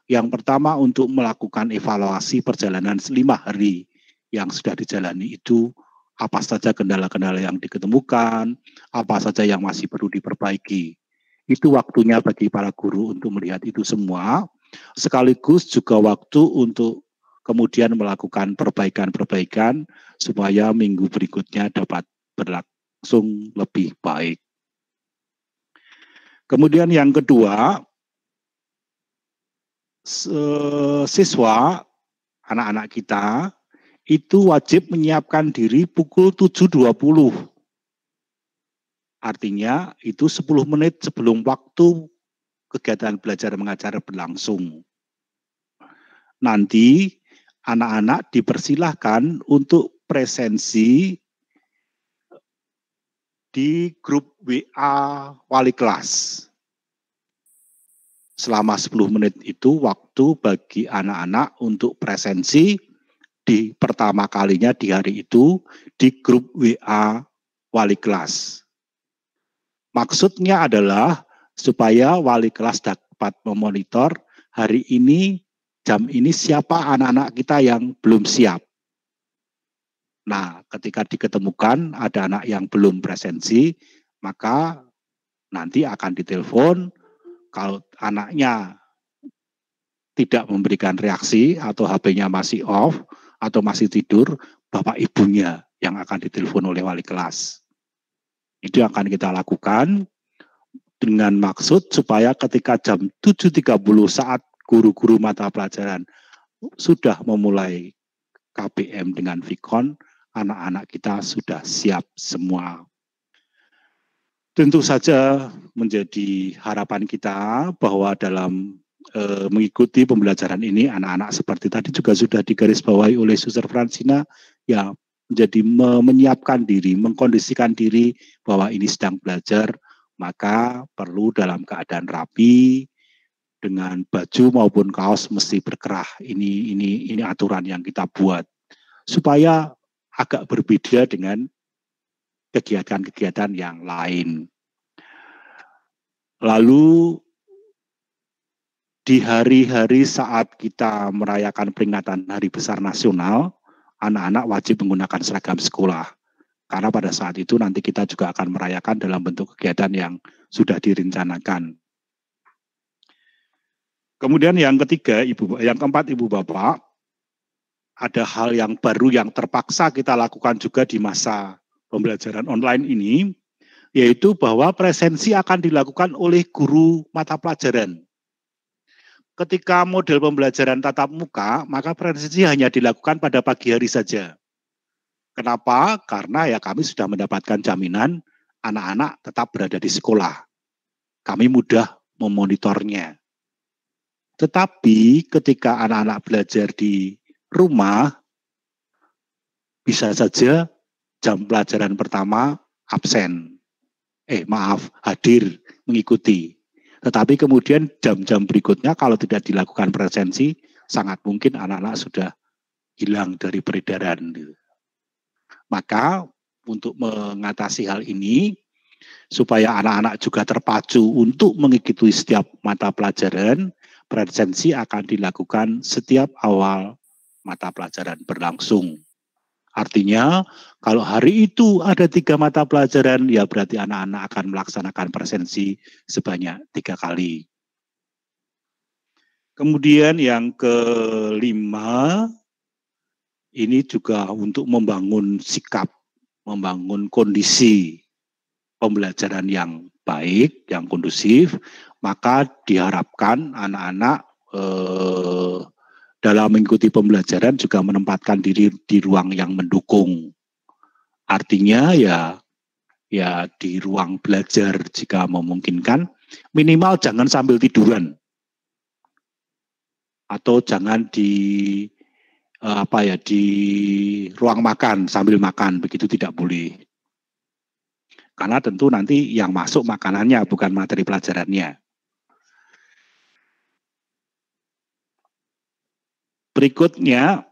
Yang pertama untuk melakukan evaluasi perjalanan 5 hari yang sudah dijalani itu, apa saja kendala-kendala yang diketemukan, apa saja yang masih perlu diperbaiki. Itu waktunya bagi para guru untuk melihat itu semua. Sekaligus juga waktu untuk kemudian melakukan perbaikan-perbaikan supaya minggu berikutnya dapat berlangsung lebih baik. Kemudian yang kedua, siswa, anak-anak kita, itu wajib menyiapkan diri pukul 7.20. Artinya itu 10 menit sebelum waktu kegiatan belajar mengajar berlangsung. Nanti anak-anak dipersilahkan untuk presensi di grup WA wali kelas. Selama 10 menit itu waktu bagi anak-anak untuk presensi di pertama kalinya di hari itu di grup WA wali kelas. Maksudnya adalah supaya wali kelas dapat memonitor hari ini, jam ini siapa anak-anak kita yang belum siap. Nah, ketika diketemukan ada anak yang belum presensi, maka nanti akan ditelepon. Kalau anaknya tidak memberikan reaksi atau HP-nya masih off atau masih tidur, bapak ibunya yang akan ditelepon oleh wali kelas. Itu akan kita lakukan dengan maksud supaya ketika jam 7.30 saat guru-guru mata pelajaran sudah memulai KBM dengan Vicon, anak-anak kita sudah siap semua. Tentu saja menjadi harapan kita bahwa dalam mengikuti pembelajaran ini, anak-anak seperti tadi juga sudah digarisbawahi oleh Suster Francina, ya menjadi menyiapkan diri, mengkondisikan diri bahwa ini sedang belajar, maka perlu dalam keadaan rapi, dengan baju maupun kaos mesti berkerah. Ini aturan yang kita buat supaya agak berbeda dengan kegiatan-kegiatan yang lain. Lalu di hari-hari saat kita merayakan peringatan Hari Besar Nasional, anak-anak wajib menggunakan seragam sekolah. Karena pada saat itu nanti kita juga akan merayakan dalam bentuk kegiatan yang sudah direncanakan. Kemudian yang ketiga, yang keempat Ibu Bapak, ada hal yang baru yang terpaksa kita lakukan juga di masa pembelajaran online ini, yaitu bahwa presensi akan dilakukan oleh guru mata pelajaran. Ketika model pembelajaran tatap muka, maka presensi hanya dilakukan pada pagi hari saja. Kenapa? Karena ya kami sudah mendapatkan jaminan anak-anak tetap berada di sekolah. Kami mudah memonitornya. Tetapi ketika anak-anak belajar di rumah, bisa saja jam pelajaran pertama absen. Hadir mengikuti. Tetapi kemudian jam-jam berikutnya kalau tidak dilakukan presensi, sangat mungkin anak-anak sudah hilang dari peredaran. Maka untuk mengatasi hal ini, supaya anak-anak juga terpacu untuk mengikuti setiap mata pelajaran, presensi akan dilakukan setiap awal mata pelajaran berlangsung. Artinya, kalau hari itu ada 3 mata pelajaran, ya berarti anak-anak akan melaksanakan presensi sebanyak 3 kali. Kemudian yang kelima, ini juga untuk membangun sikap, membangun kondisi pembelajaran yang baik, yang kondusif, maka diharapkan anak-anak dalam mengikuti pembelajaran juga menempatkan diri di ruang yang mendukung. Artinya ya di ruang belajar jika memungkinkan, minimal jangan sambil tiduran atau jangan di ruang makan sambil makan, begitu tidak boleh. Karena tentu nanti yang masuk makanannya bukan materi pelajarannya. Berikutnya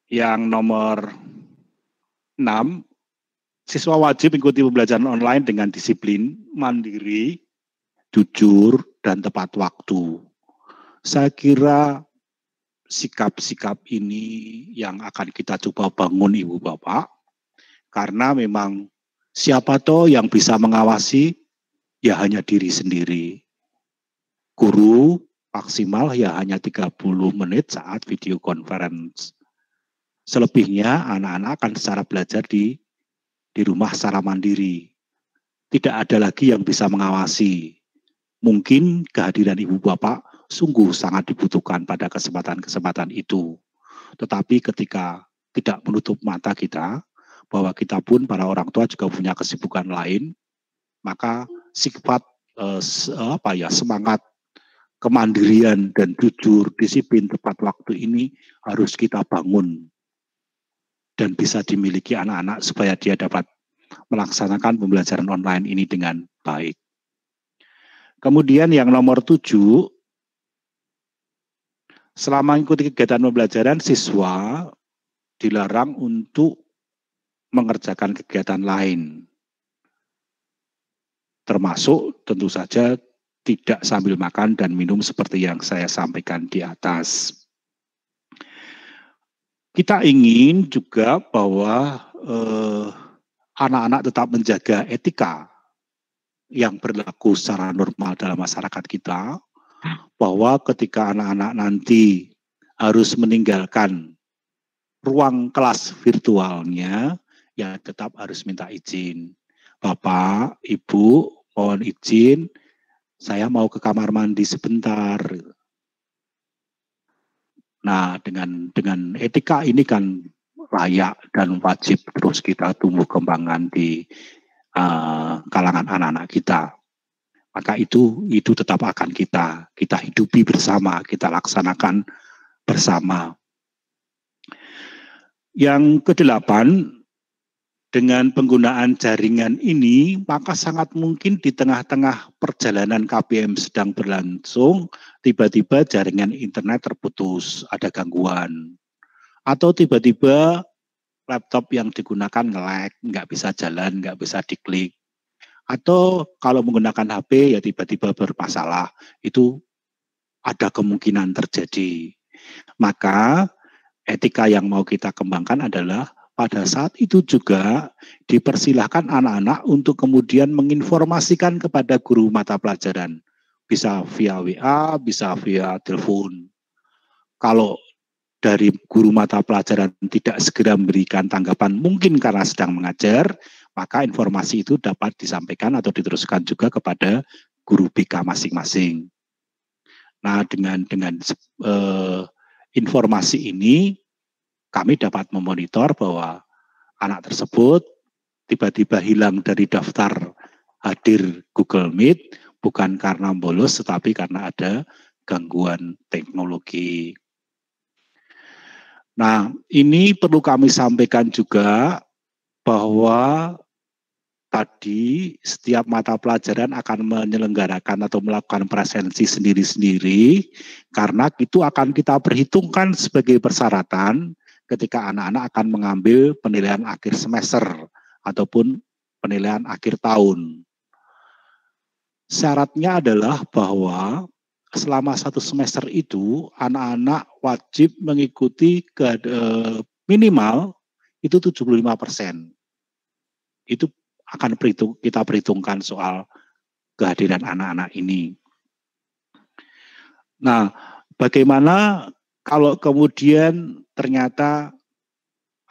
yang nomor 6, siswa wajib mengikuti pembelajaran online dengan disiplin, mandiri, jujur, dan tepat waktu. Saya kira sikap-sikap ini yang akan kita coba bangun Ibu Bapak, karena memang siapa toh yang bisa mengawasi, ya hanya diri sendiri. Guru maksimal ya hanya 30 menit saat video conference. Selebihnya anak-anak akan secara belajar di rumah secara mandiri. Tidak ada lagi yang bisa mengawasi. Mungkin kehadiran Ibu Bapak sungguh sangat dibutuhkan pada kesempatan-kesempatan itu. Tetapi ketika tidak menutup mata kita, bahwa kita pun para orang tua juga punya kesibukan lain, maka sifat semangat kemandirian dan jujur, disiplin, tepat waktu ini harus kita bangun dan bisa dimiliki anak-anak supaya dia dapat melaksanakan pembelajaran online ini dengan baik. Kemudian yang nomor 7, selama mengikuti kegiatan pembelajaran, siswa dilarang untuk mengerjakan kegiatan lain. Termasuk tentu saja tidak sambil makan dan minum seperti yang saya sampaikan di atas. Kita ingin juga bahwa anak-anak tetap menjaga etika yang berlaku secara normal dalam masyarakat kita, bahwa ketika anak-anak nanti harus meninggalkan ruang kelas virtualnya, ya tetap harus minta izin. Bapak, Ibu, mohon izin, saya mau ke kamar mandi sebentar. Nah, dengan etika ini kan layak dan wajib terus kita tumbuh kembangkan di kalangan anak-anak kita. Maka itu tetap akan kita hidupi bersama, kita laksanakan bersama. Yang ke-8, dengan penggunaan jaringan ini, maka sangat mungkin di tengah-tengah perjalanan KBM sedang berlangsung, tiba-tiba jaringan internet terputus, ada gangguan. Atau tiba-tiba laptop yang digunakan nge-lag, nggak bisa jalan, nggak bisa diklik. Atau kalau menggunakan HP, ya tiba-tiba bermasalah. Itu ada kemungkinan terjadi. Maka etika yang mau kita kembangkan adalah pada saat itu juga dipersilahkan anak-anak untuk kemudian menginformasikan kepada guru mata pelajaran. Bisa via WA, bisa via telepon. Kalau dari guru mata pelajaran tidak segera memberikan tanggapan mungkin karena sedang mengajar, maka informasi itu dapat disampaikan atau diteruskan juga kepada guru BK masing-masing. Nah, dengan informasi ini, kami dapat memonitor bahwa anak tersebut tiba-tiba hilang dari daftar hadir Google Meet, bukan karena bolos, tetapi karena ada gangguan teknologi. Nah, ini perlu kami sampaikan juga bahwa tadi setiap mata pelajaran akan menyelenggarakan atau melakukan presensi sendiri-sendiri, karena itu akan kita perhitungkan sebagai persyaratan ketika anak-anak akan mengambil penilaian akhir semester ataupun penilaian akhir tahun. Syaratnya adalah bahwa selama 1 semester itu anak-anak wajib mengikuti minimal itu 75%. Itu akan kita perhitungkan soal kehadiran anak-anak ini. Nah, bagaimana kalau kemudian ternyata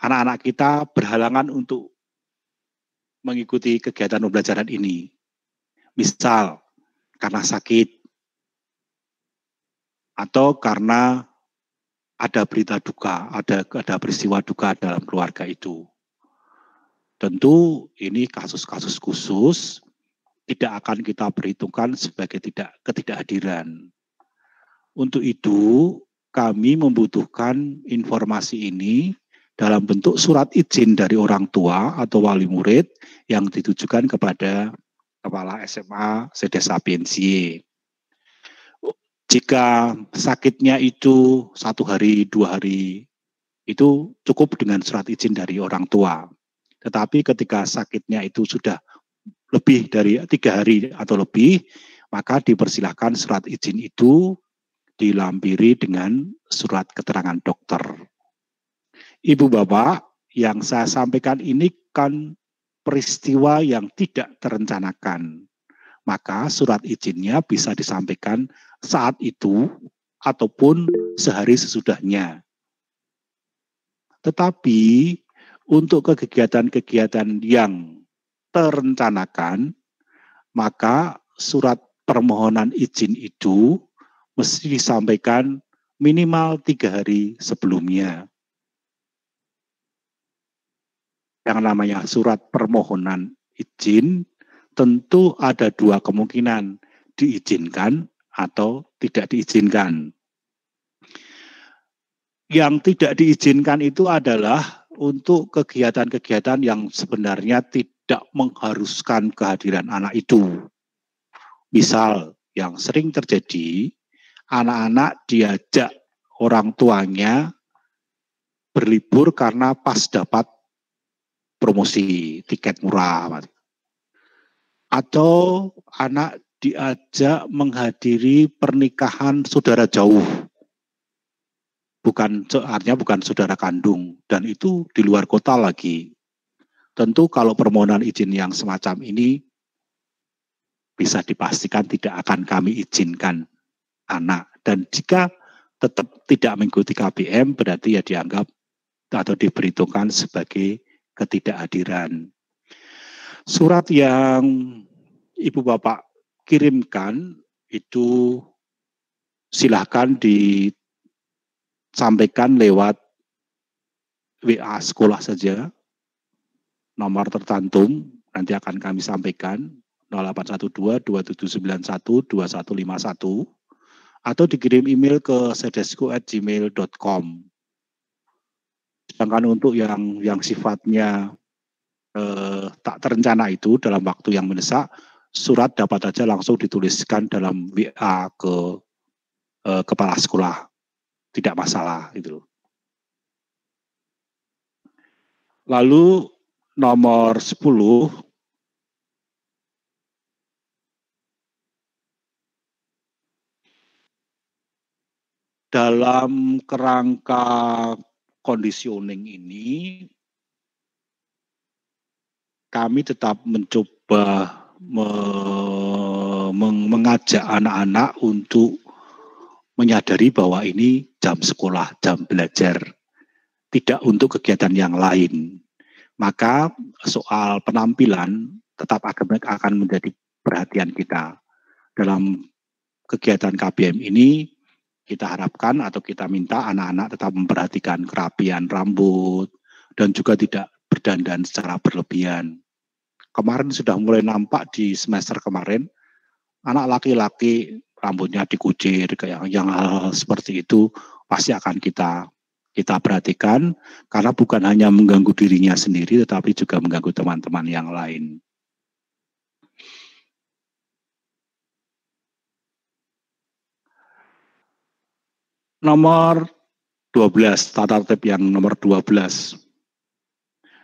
anak-anak kita berhalangan untuk mengikuti kegiatan pembelajaran ini? Misal, karena sakit, atau karena ada berita duka, ada peristiwa duka dalam keluarga itu. Tentu ini kasus-kasus khusus tidak akan kita perhitungkan sebagai ketidakhadiran. Untuk itu, kami membutuhkan informasi ini dalam bentuk surat izin dari orang tua atau wali murid yang ditujukan kepada Kepala SMA SD Sapiensia. Jika sakitnya itu 1 hari, 2 hari, itu cukup dengan surat izin dari orang tua. Tetapi ketika sakitnya itu sudah lebih dari 3 hari atau lebih, maka dipersilahkan surat izin itu dilampiri dengan surat keterangan dokter. Ibu Bapak, yang saya sampaikan ini kan peristiwa yang tidak terencanakan. Maka surat izinnya bisa disampaikan saat itu ataupun sehari sesudahnya. Tetapi untuk kegiatan-kegiatan yang terencanakan, maka surat permohonan izin itu mesti disampaikan minimal 3 hari sebelumnya. Yang namanya surat permohonan izin tentu ada 2 kemungkinan, diizinkan atau tidak diizinkan. Yang tidak diizinkan itu adalah untuk kegiatan-kegiatan yang sebenarnya tidak mengharuskan kehadiran anak itu. Misal yang sering terjadi, anak-anak diajak orang tuanya berlibur karena pas dapat promosi tiket murah. Atau anak diajak menghadiri pernikahan saudara jauh. Artinya bukan saudara kandung, dan itu di luar kota lagi. Tentu kalau permohonan izin yang semacam ini bisa dipastikan tidak akan kami izinkan anak. Dan jika tetap tidak mengikuti KBM, berarti ya dianggap atau diperhitungkan sebagai ketidakhadiran. Surat yang Ibu Bapak kirimkan itu silahkan disampaikan lewat WA sekolah saja. Nomor tercantum nanti akan kami sampaikan 0812-2791-2151 atau dikirim email ke sedesku@gmail.com. Sedangkan untuk yang sifatnya tak terencana itu dalam waktu yang mendesak, surat dapat saja langsung dituliskan dalam WA ke kepala sekolah, tidak masalah itu. Lalu nomor 10, dalam kerangka conditioning ini, kami tetap mencoba mengajak anak-anak untuk menyadari bahwa ini jam sekolah, jam belajar, tidak untuk kegiatan yang lain. Maka soal penampilan tetap akan menjadi perhatian kita. Dalam kegiatan KBM ini, kita harapkan atau kita minta anak-anak tetap memperhatikan kerapian rambut dan juga tidak berdandan secara berlebihan. Kemarin sudah mulai nampak di semester kemarin, anak laki-laki rambutnya dikucir, kayak yang hal seperti itu pasti akan kita perhatikan, karena bukan hanya mengganggu dirinya sendiri, tetapi juga mengganggu teman-teman yang lain. Nomor 12, tata tertib yang nomor 12.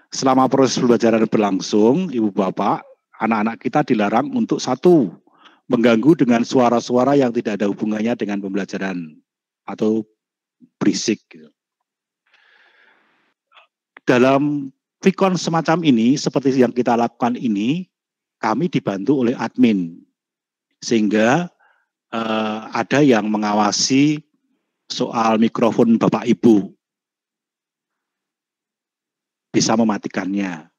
Selama proses pembelajaran berlangsung, Ibu Bapak, anak-anak kita dilarang untuk satu, mengganggu dengan suara-suara yang tidak ada hubungannya dengan pembelajaran atau berisik. Dalam Vicon semacam ini, seperti yang kita lakukan ini, kami dibantu oleh admin, sehingga ada yang mengawasi soal mikrofon Bapak Ibu, bisa mematikannya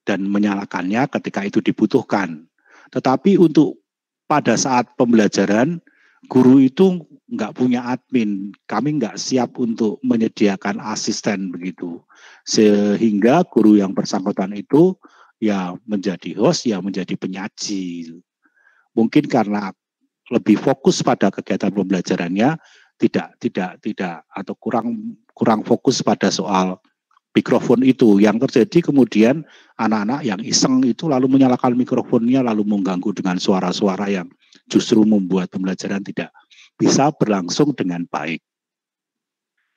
dan menyalakannya ketika itu dibutuhkan. Tetapi untuk pada saat pembelajaran, guru itu nggak punya admin, kami nggak siap untuk menyediakan asisten begitu. Sehingga guru yang bersangkutan itu ya menjadi host, ya menjadi penyaji. Mungkin karena lebih fokus pada kegiatan pembelajarannya, tidak atau kurang fokus pada soal mikrofon itu. Yang terjadi kemudian anak-anak yang iseng itu lalu menyalakan mikrofonnya, lalu mengganggu dengan suara-suara yang justru membuat pembelajaran tidak bisa berlangsung dengan baik.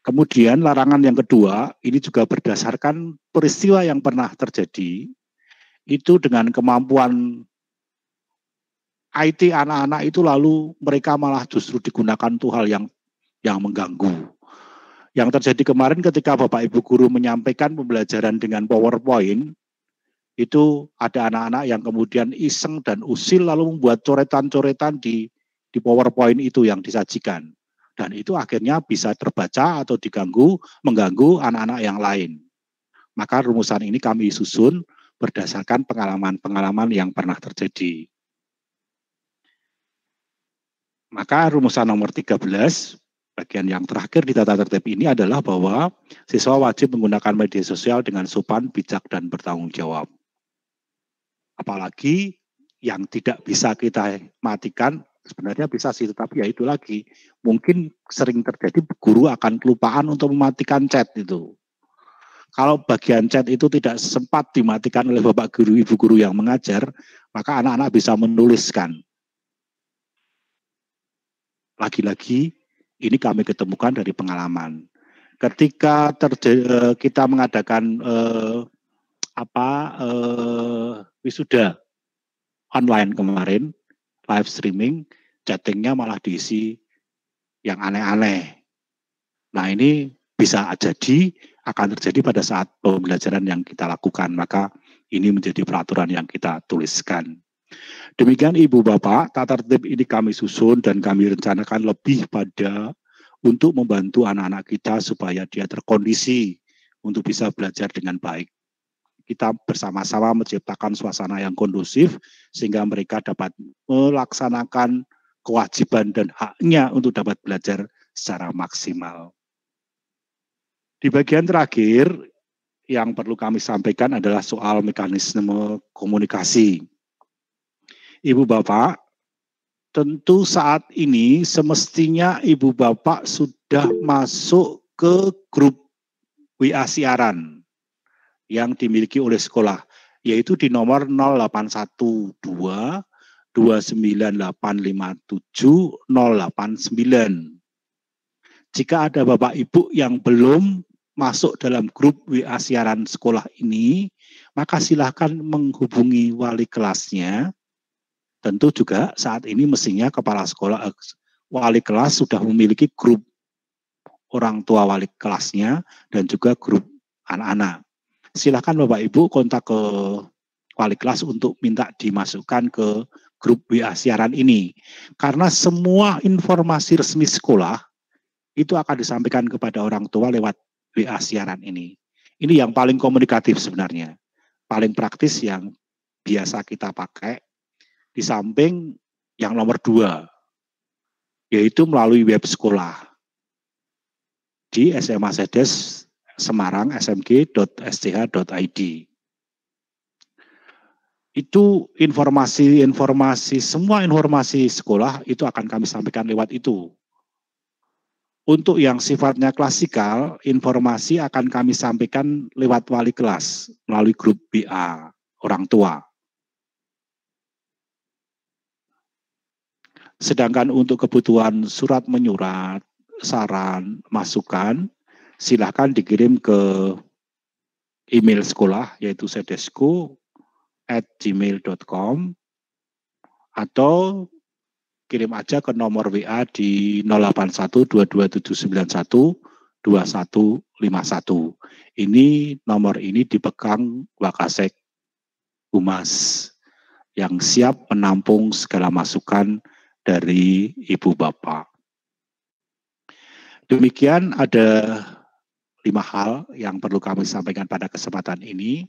Kemudian larangan yang kedua, ini juga berdasarkan peristiwa yang pernah terjadi, itu dengan kemampuan IT anak-anak itu lalu mereka malah justru digunakan tuh hal yang mengganggu. Yang terjadi kemarin ketika Bapak Ibu Guru menyampaikan pembelajaran dengan PowerPoint, itu ada anak-anak yang kemudian iseng dan usil lalu membuat coretan-coretan di PowerPoint itu yang disajikan. Dan itu akhirnya bisa terbaca atau mengganggu anak-anak yang lain. Maka rumusan ini kami susun berdasarkan pengalaman-pengalaman yang pernah terjadi. Maka rumusan nomor 13, bagian yang terakhir di tata tertib ini adalah bahwa siswa wajib menggunakan media sosial dengan sopan, bijak, dan bertanggung jawab. Apalagi yang tidak bisa kita matikan, sebenarnya bisa sih, tetapi ya itu lagi. Mungkin sering terjadi guru akan kelupaan untuk mematikan chat itu. Kalau bagian chat itu tidak sempat dimatikan oleh Bapak Guru, Ibu Guru yang mengajar, maka anak-anak bisa menuliskan. Lagi-lagi, ini kami ketemukan dari pengalaman. Ketika kita mengadakan wisuda online kemarin, live streaming, chattingnya malah diisi yang aneh-aneh. Nah ini bisa jadi akan terjadi pada saat pembelajaran yang kita lakukan, maka ini menjadi peraturan yang kita tuliskan. Demikian Ibu Bapak, tata tertib ini kami susun dan kami rencanakan lebih pada untuk membantu anak-anak kita supaya dia terkondisi untuk bisa belajar dengan baik. Kita bersama-sama menciptakan suasana yang kondusif sehingga mereka dapat melaksanakan kewajiban dan haknya untuk dapat belajar secara maksimal. Di bagian terakhir yang perlu kami sampaikan adalah soal mekanisme komunikasi. Ibu Bapak, tentu saat ini semestinya Ibu Bapak sudah masuk ke grup WA siaran yang dimiliki oleh sekolah, yaitu di nomor 0812 29857 089. Jika ada Bapak Ibu yang belum masuk dalam grup WA siaran sekolah ini, maka silakan menghubungi wali kelasnya. Tentu juga saat ini mestinya kepala sekolah, wali kelas sudah memiliki grup orang tua wali kelasnya dan juga grup anak-anak. Silakan Bapak Ibu kontak ke wali kelas untuk minta dimasukkan ke grup WA siaran ini. Karena semua informasi resmi sekolah itu akan disampaikan kepada orang tua lewat WA siaran ini. Ini yang paling komunikatif sebenarnya. Paling praktis yang biasa kita pakai. Di samping yang nomor 2, yaitu melalui web sekolah di SMA Sedes Semarang smg.sch.id. Itu semua informasi sekolah itu akan kami sampaikan lewat itu. Untuk yang sifatnya klasikal, informasi akan kami sampaikan lewat wali kelas melalui grup WA orang tua. Sedangkan untuk kebutuhan surat menyurat, saran, masukan, silahkan dikirim ke email sekolah, yaitu sedesku@gmail.com, atau kirim aja ke nomor WA di 081227912151. Ini nomor ini dipegang Wakasek Humas yang siap menampung segala masukan dari Ibu Bapak. Demikian ada 5 hal yang perlu kami sampaikan pada kesempatan ini.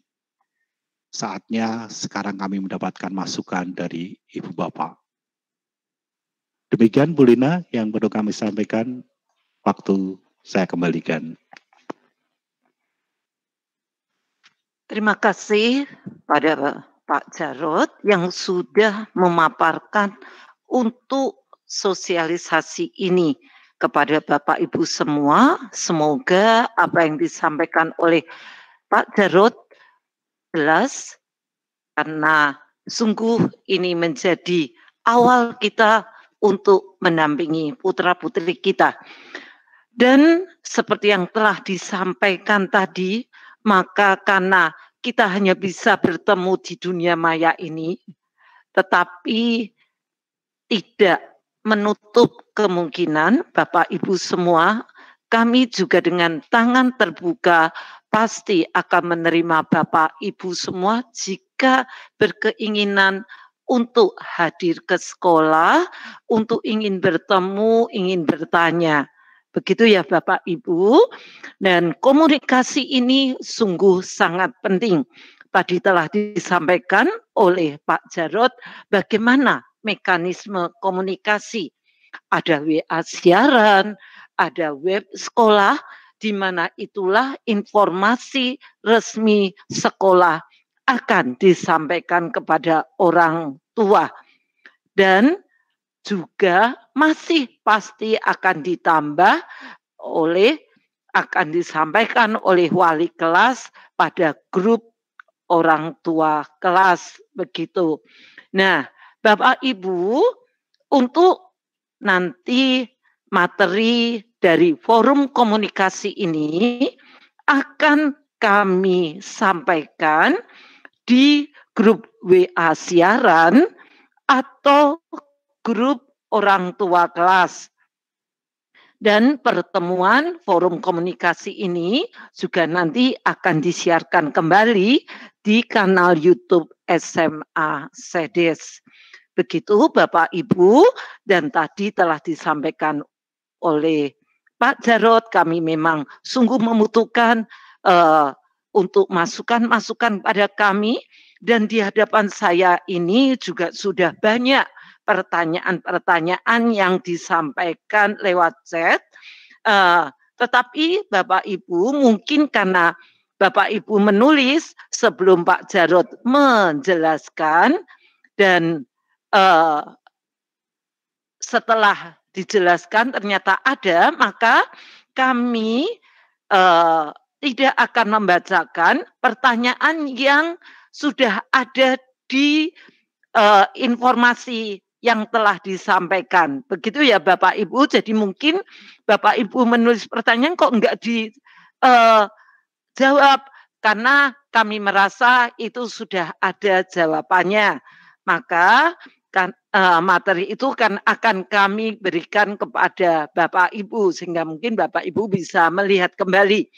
Saatnya sekarang kami mendapatkan masukan dari Ibu Bapak. Demikian Bu Lina yang perlu kami sampaikan, waktu saya kembalikan. Terima kasih pada Pak Jarod yang sudah memaparkan untuk sosialisasi ini kepada Bapak Ibu semua. Semoga apa yang disampaikan oleh Pak Jarod jelas, karena sungguh ini menjadi awal kita untuk mendampingi putra-putri kita. Dan seperti yang telah disampaikan tadi, maka karena kita hanya bisa bertemu di dunia maya ini, tetapi tidak menutup kemungkinan Bapak Ibu semua, kami juga dengan tangan terbuka pasti akan menerima Bapak Ibu semua jika berkeinginan untuk hadir ke sekolah, untuk ingin bertemu, ingin bertanya. Begitu ya Bapak Ibu. Dan komunikasi ini sungguh sangat penting. Tadi telah disampaikan oleh Pak Jarod bagaimana mekanisme komunikasi. Ada WA siaran, ada web sekolah, di mana itulah informasi resmi sekolah akan disampaikan kepada orang tua. Dan juga masih pasti akan ditambah akan disampaikan oleh wali kelas pada grup orang tua kelas, begitu. Nah, Bapak Ibu, untuk nanti materi dari forum komunikasi ini akan kami sampaikan di grup WA siaran atau grup orang tua kelas. Dan pertemuan forum komunikasi ini juga nanti akan disiarkan kembali di kanal YouTube SMA Sedes. Begitu Bapak Ibu, dan tadi telah disampaikan oleh Pak Jarod, kami memang sungguh membutuhkan untuk masukan-masukan pada kami, dan di hadapan saya ini juga sudah banyak pertanyaan-pertanyaan yang disampaikan lewat chat, tetapi Bapak Ibu mungkin karena Bapak Ibu menulis sebelum Pak Jarod menjelaskan, dan setelah dijelaskan ternyata ada, maka kami tidak akan membacakan pertanyaan yang sudah ada di informasi yang telah disampaikan. Begitu ya Bapak Ibu. Jadi mungkin Bapak Ibu menulis pertanyaan kok enggak dijawab, karena kami merasa itu sudah ada jawabannya. Maka materi itu akan kami berikan kepada Bapak Ibu, sehingga mungkin Bapak Ibu bisa melihat kembali.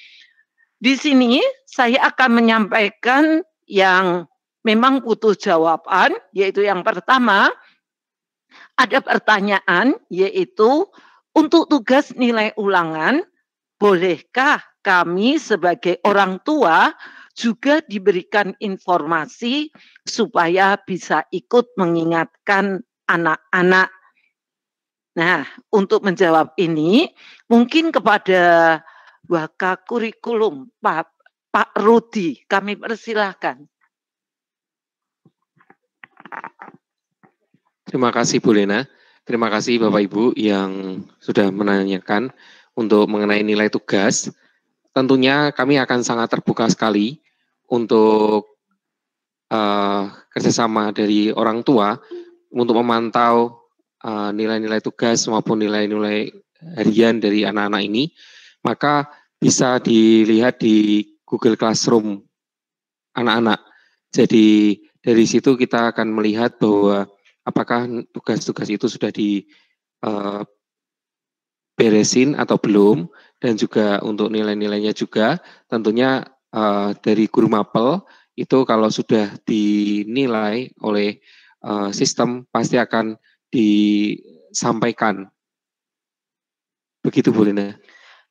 Di sini saya akan menyampaikan yang memang butuh jawaban, yaitu yang pertama, ada pertanyaan, yaitu untuk tugas nilai ulangan, bolehkah kami sebagai orang tua juga diberikan informasi supaya bisa ikut mengingatkan anak-anak? Nah, untuk menjawab ini, mungkin kepada Waka Kurikulum, Pak Rudi, kami persilahkan. Terima kasih Bu Lena, terima kasih Bapak Ibu yang sudah menanyakan untuk mengenai nilai tugas. Tentunya kami akan sangat terbuka sekali untuk kerjasama dari orang tua untuk memantau nilai-nilai tugas maupun nilai-nilai harian dari anak-anak ini, maka bisa dilihat di Google Classroom anak-anak. Jadi dari situ kita akan melihat bahwa apakah tugas-tugas itu sudah diberesin atau belum, dan juga untuk nilai-nilainya juga tentunya dari guru mapel itu kalau sudah dinilai oleh sistem pasti akan disampaikan. Begitu Bu Lina.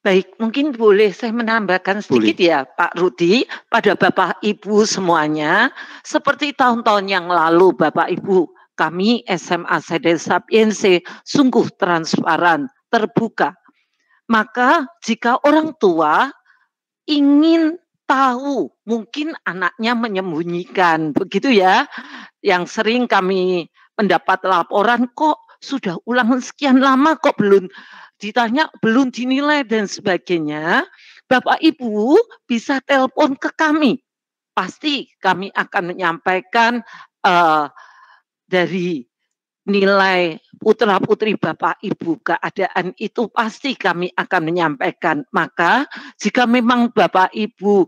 Baik, mungkin boleh saya menambahkan sedikit ya Pak Rudi, pada Bapak Ibu semuanya, seperti tahun-tahun yang lalu Bapak Ibu, kami SMA Sede Sapiensia sungguh transparan, terbuka. Maka jika orang tua ingin tahu, mungkin anaknya menyembunyikan, begitu ya, yang sering kami mendapat laporan, kok sudah ulangan sekian lama kok belum ditanya, belum dinilai dan sebagainya, Bapak Ibu bisa telepon ke kami. Pasti kami akan menyampaikan dari nilai putra-putri Bapak Ibu, keadaan itu pasti kami akan menyampaikan. Maka jika memang Bapak Ibu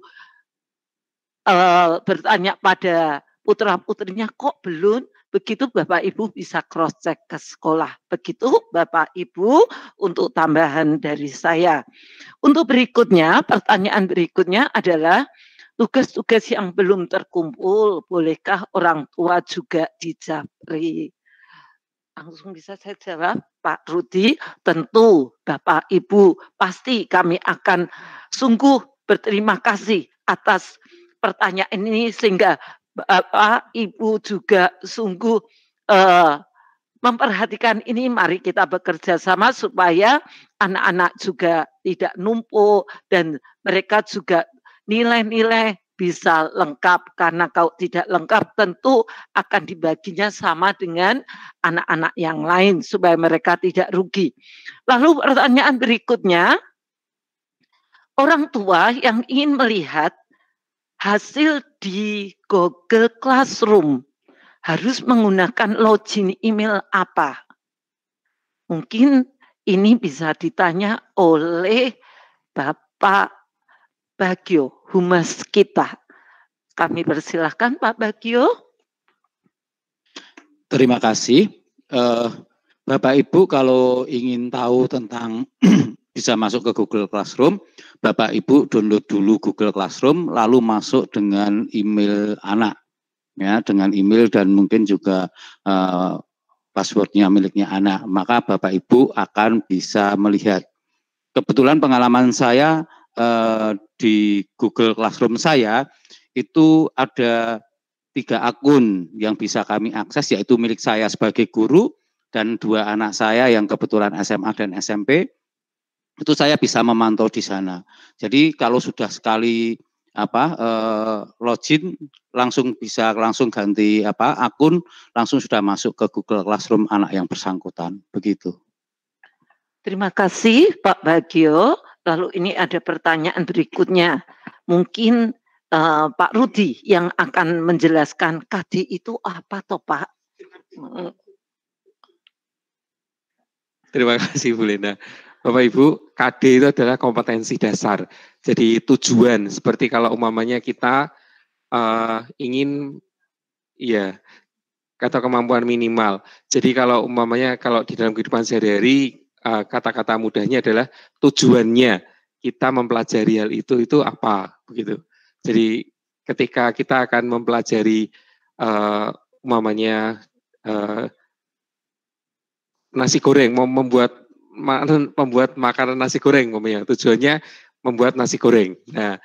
bertanya pada putra-putrinya kok belum, begitu Bapak Ibu bisa cross check ke sekolah. Begitu Bapak Ibu untuk tambahan dari saya. Untuk berikutnya, pertanyaan berikutnya adalah tugas-tugas yang belum terkumpul, bolehkah orang tua juga dijabri? Langsung bisa saya jawab, Pak Rudi, tentu Bapak Ibu pasti kami akan sungguh berterima kasih atas pertanyaan ini, sehingga Bapak Ibu juga sungguh memperhatikan ini. Mari kita bekerja sama supaya anak-anak juga tidak numpuk dan mereka juga nilai-nilai bisa lengkap, karena kalau tidak lengkap tentu akan dibaginya sama dengan anak-anak yang lain supaya mereka tidak rugi. Lalu pertanyaan berikutnya, orang tua yang ingin melihat hasil di Google Classroom harus menggunakan login email apa? Mungkin ini bisa ditanya oleh Bapak Bagio, humas kita. Kami persilahkan Pak Bagio. Terima kasih. Bapak Ibu kalau ingin tahu tentang bisa masuk ke Google Classroom, Bapak Ibu download dulu Google Classroom, lalu masuk dengan email anak, ya, dengan email dan mungkin juga passwordnya miliknya anak. Maka Bapak Ibu akan bisa melihat. Kebetulan pengalaman saya di Google Classroom saya itu ada 3 akun yang bisa kami akses, yaitu milik saya sebagai guru dan 2 anak saya yang kebetulan SMA dan SMP. Itu saya bisa memantau di sana. Jadi kalau sudah sekali login langsung bisa ganti akun, langsung sudah masuk ke Google Classroom anak yang bersangkutan. Begitu. Terima kasih Pak Bagio. Lalu ini ada pertanyaan berikutnya. Mungkin Pak Rudi yang akan menjelaskan KD itu apa toh Pak? Terima kasih Bu Lena. Bapak Ibu, KD itu adalah kompetensi dasar. Jadi tujuan, seperti kalau umpamanya kita ingin, ya, kata kemampuan minimal. Jadi kalau umpamanya kalau di dalam kehidupan sehari-hari, kata-kata mudahnya adalah tujuannya kita mempelajari hal itu apa, begitu. Jadi ketika kita akan mempelajari umpamanya nasi goreng, mau membuat makanan nasi goreng, umpamanya tujuannya membuat nasi goreng. Nah,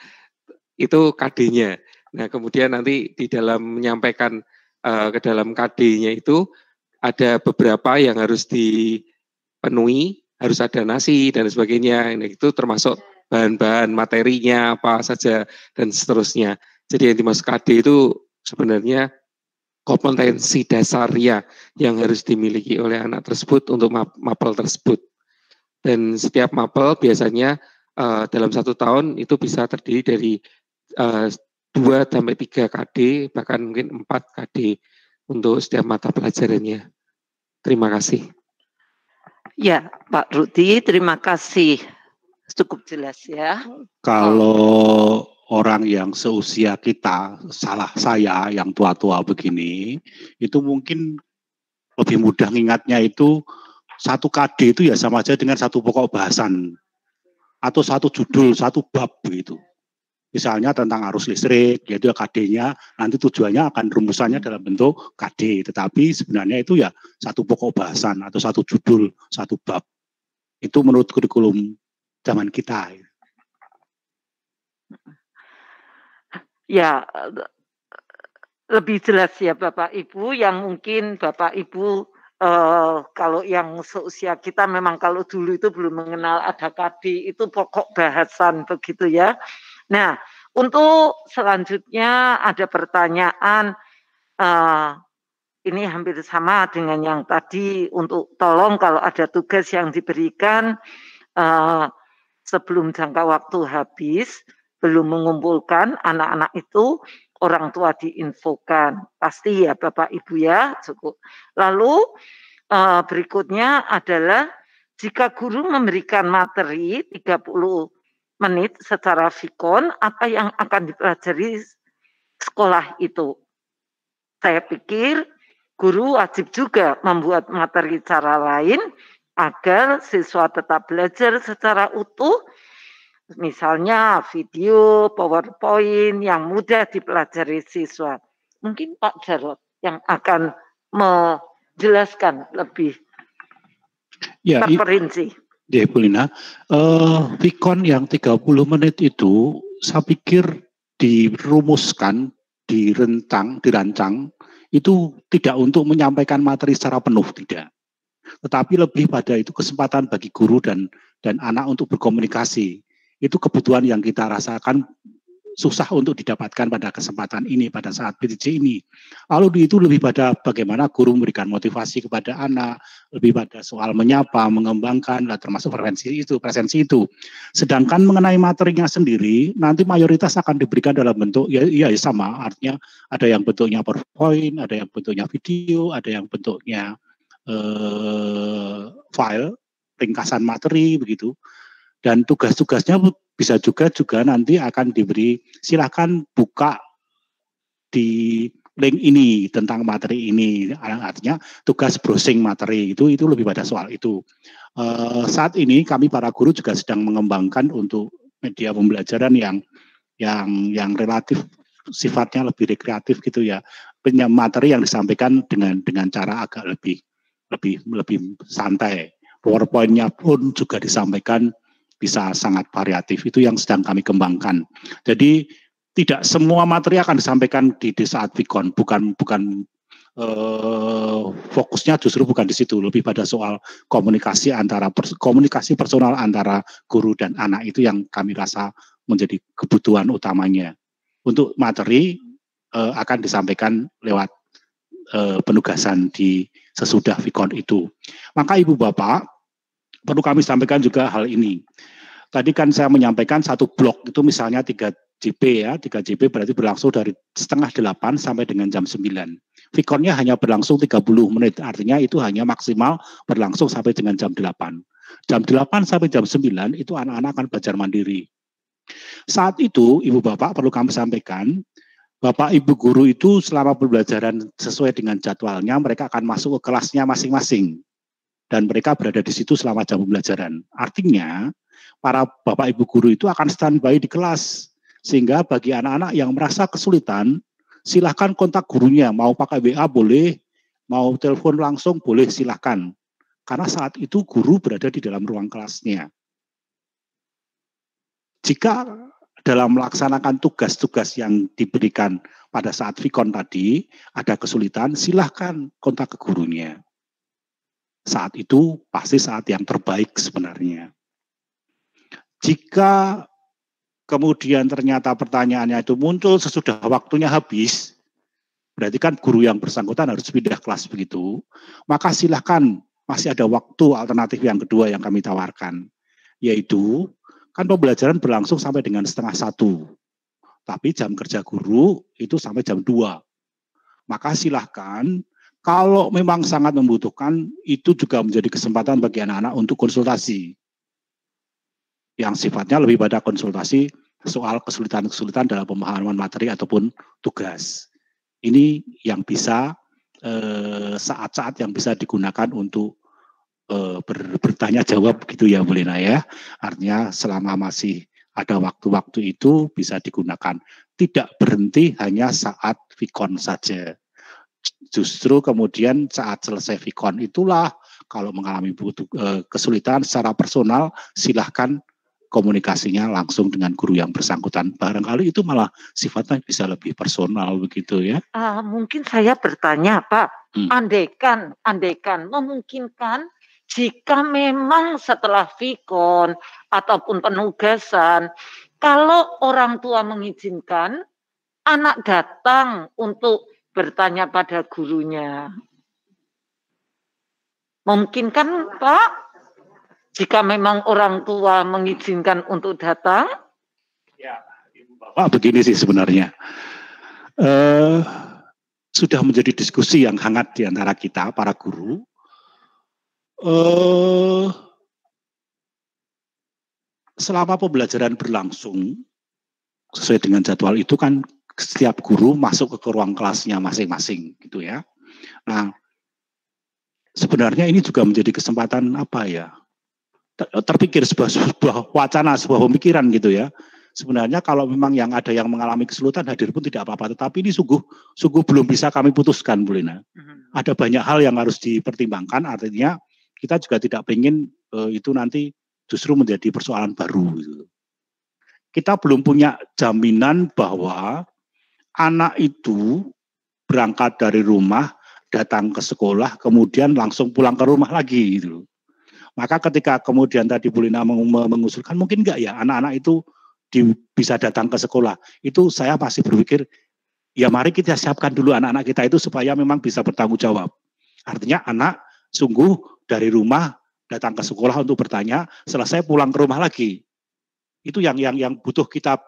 itu KD-nya. Nah, kemudian nanti di dalam menyampaikan ke dalam KD-nya itu ada beberapa yang harus dipenuhi, harus ada nasi dan sebagainya. Nah, itu termasuk bahan-bahan materinya apa saja dan seterusnya. Jadi yang dimaksud KD itu sebenarnya kompetensi dasarnya yang harus dimiliki oleh anak tersebut untuk mapel tersebut. Dan setiap mapel biasanya dalam 1 tahun itu bisa terdiri dari 2-3 KD, bahkan mungkin 4 KD untuk setiap mata pelajarannya. Terima kasih. Ya, Pak Rudi, terima kasih. Cukup jelas ya. Kalau orang yang seusia kita, salah saya yang tua-tua begini, itu mungkin lebih mudah ingatnya itu satu KD itu ya sama aja dengan satu pokok bahasan atau satu judul, satu bab begitu. Misalnya tentang arus listrik, yaitu KD-nya nanti tujuannya akan rumusannya dalam bentuk KD, tetapi sebenarnya itu ya satu pokok bahasan atau satu judul, satu bab. Itu menurut kurikulum zaman kita. Ya, lebih jelas ya Bapak Ibu, yang mungkin Bapak Ibu kalau yang seusia kita memang kalau dulu itu belum mengenal ada KD, itu pokok bahasan begitu ya. Nah, untuk selanjutnya ada pertanyaan, ini hampir sama dengan yang tadi, untuk tolong kalau ada tugas yang diberikan sebelum jangka waktu habis, belum mengumpulkan anak-anak itu, orang tua diinfokan. Pasti ya Bapak Ibu ya, cukup. Lalu berikutnya adalah jika guru memberikan materi 30 menit secara vikon, apa yang akan dipelajari sekolah itu? Saya pikir guru wajib juga membuat materi cara lain agar siswa tetap belajar secara utuh, misalnya video, PowerPoint yang mudah dipelajari siswa. Mungkin Pak Jarod yang akan menjelaskan lebih terperinci. Ya, Bu Lina, vikon yang 30 menit itu saya pikir dirumuskan, dirancang itu tidak untuk menyampaikan materi secara penuh, tidak. Tetapi lebih pada itu kesempatan bagi guru dan anak untuk berkomunikasi. Itu kebutuhan yang kita rasakan susah untuk didapatkan pada kesempatan ini, pada saat PTJ ini. Lalu itu lebih pada bagaimana guru memberikan motivasi kepada anak, lebih pada soal menyapa, mengembangkan, termasuk presensi itu. Sedangkan mengenai materinya sendiri, nanti mayoritas akan diberikan dalam bentuk, ya sama, artinya ada yang bentuknya PowerPoint, ada yang bentuknya video, ada yang bentuknya file, ringkasan materi, begitu. Dan tugas-tugasnya bisa juga nanti akan diberi, silakan buka di link ini tentang materi ini, artinya tugas browsing materi itu lebih pada soal itu. Saat ini kami para guru juga sedang mengembangkan untuk media pembelajaran yang relatif sifatnya lebih rekreatif gitu ya, materi yang disampaikan dengan cara agak lebih santai. PowerPoint-nya pun juga disampaikan bisa sangat variatif, itu yang sedang kami kembangkan. Jadi tidak semua materi akan disampaikan di saat vikon, bukan fokusnya justru bukan di situ, lebih pada soal komunikasi personal antara guru dan anak, itu yang kami rasa menjadi kebutuhan utamanya. Untuk materi akan disampaikan lewat penugasan di sesudah vikon itu. Maka Ibu Bapak, perlu kami sampaikan juga hal ini. Tadi kan saya menyampaikan satu blok itu misalnya 3 JP ya, 3 JP berarti berlangsung dari 7:30 sampai dengan jam 9. Vikonnya hanya berlangsung 30 menit, artinya itu hanya maksimal berlangsung sampai dengan jam 8. Jam 8 sampai jam 9 itu anak-anak akan belajar mandiri. Saat itu Ibu Bapak perlu kami sampaikan, Bapak Ibu guru itu selama pembelajaran sesuai dengan jadwalnya, mereka akan masuk ke kelasnya masing-masing. Dan mereka berada di situ selama jam pembelajaran. Artinya, para Bapak Ibu guru itu akan standby di kelas. Sehingga bagi anak-anak yang merasa kesulitan, silahkan kontak gurunya. Mau pakai WA boleh, mau telepon langsung boleh, silahkan. Karena saat itu guru berada di dalam ruang kelasnya. Jika dalam melaksanakan tugas-tugas yang diberikan pada saat vikon tadi, ada kesulitan, silahkan kontak ke gurunya. Saat itu pasti saat yang terbaik sebenarnya. Jika kemudian ternyata pertanyaannya itu muncul sesudah waktunya habis, berarti kan guru yang bersangkutan harus pindah kelas begitu, maka silahkan masih ada waktu alternatif yang kedua yang kami tawarkan, yaitu kan pembelajaran berlangsung sampai dengan 12:30, tapi jam kerja guru itu sampai jam 2. Maka silahkan Kalau memang sangat membutuhkan, itu juga menjadi kesempatan bagi anak-anak untuk konsultasi. Yang sifatnya lebih pada konsultasi soal kesulitan-kesulitan dalam pemahaman materi ataupun tugas. Ini yang bisa saat-saat yang bisa digunakan untuk bertanya jawab gitu ya Bu Lina ya. Artinya selama masih ada waktu-waktu itu bisa digunakan. Tidak berhenti hanya saat vikon saja. Justru kemudian saat selesai vikon itulah kalau mengalami kesulitan secara personal silahkan komunikasinya langsung dengan guru yang bersangkutan. Barangkali itu malah sifatnya bisa lebih personal begitu ya. Mungkin saya bertanya Pak, andaikan memungkinkan jika memang setelah vikon ataupun penugasan, kalau orang tua mengizinkan, anak datang untuk bertanya pada gurunya. Memungkinkan Pak? Jika memang orang tua mengizinkan untuk datang? Ya, Bapak begini sih sebenarnya. Sudah menjadi diskusi yang hangat di antara kita, para guru. Selama pembelajaran berlangsung, sesuai dengan jadwal itu kan setiap guru masuk ke ruang kelasnya masing-masing gitu ya. Nah, sebenarnya ini juga menjadi kesempatan apa ya? Terpikir sebuah wacana, sebuah pemikiran gitu ya. Sebenarnya kalau memang yang ada yang mengalami kesulitan hadir pun tidak apa-apa, tetapi ini sungguh belum bisa kami putuskan Bu Lina. Ada banyak hal yang harus dipertimbangkan, artinya kita juga tidak ingin itu nanti justru menjadi persoalan baru gitu. Kita belum punya jaminan bahwa anak itu berangkat dari rumah, datang ke sekolah, kemudian langsung pulang ke rumah lagi gitu. Maka ketika kemudian tadi Bu Lina mengusulkan mungkin enggak ya anak-anak itu bisa datang ke sekolah. Itu saya masih berpikir ya mari kita siapkan dulu anak-anak kita itu supaya memang bisa bertanggung jawab. Artinya anak sungguh dari rumah datang ke sekolah untuk bertanya, selesai pulang ke rumah lagi. Itu yang butuh kita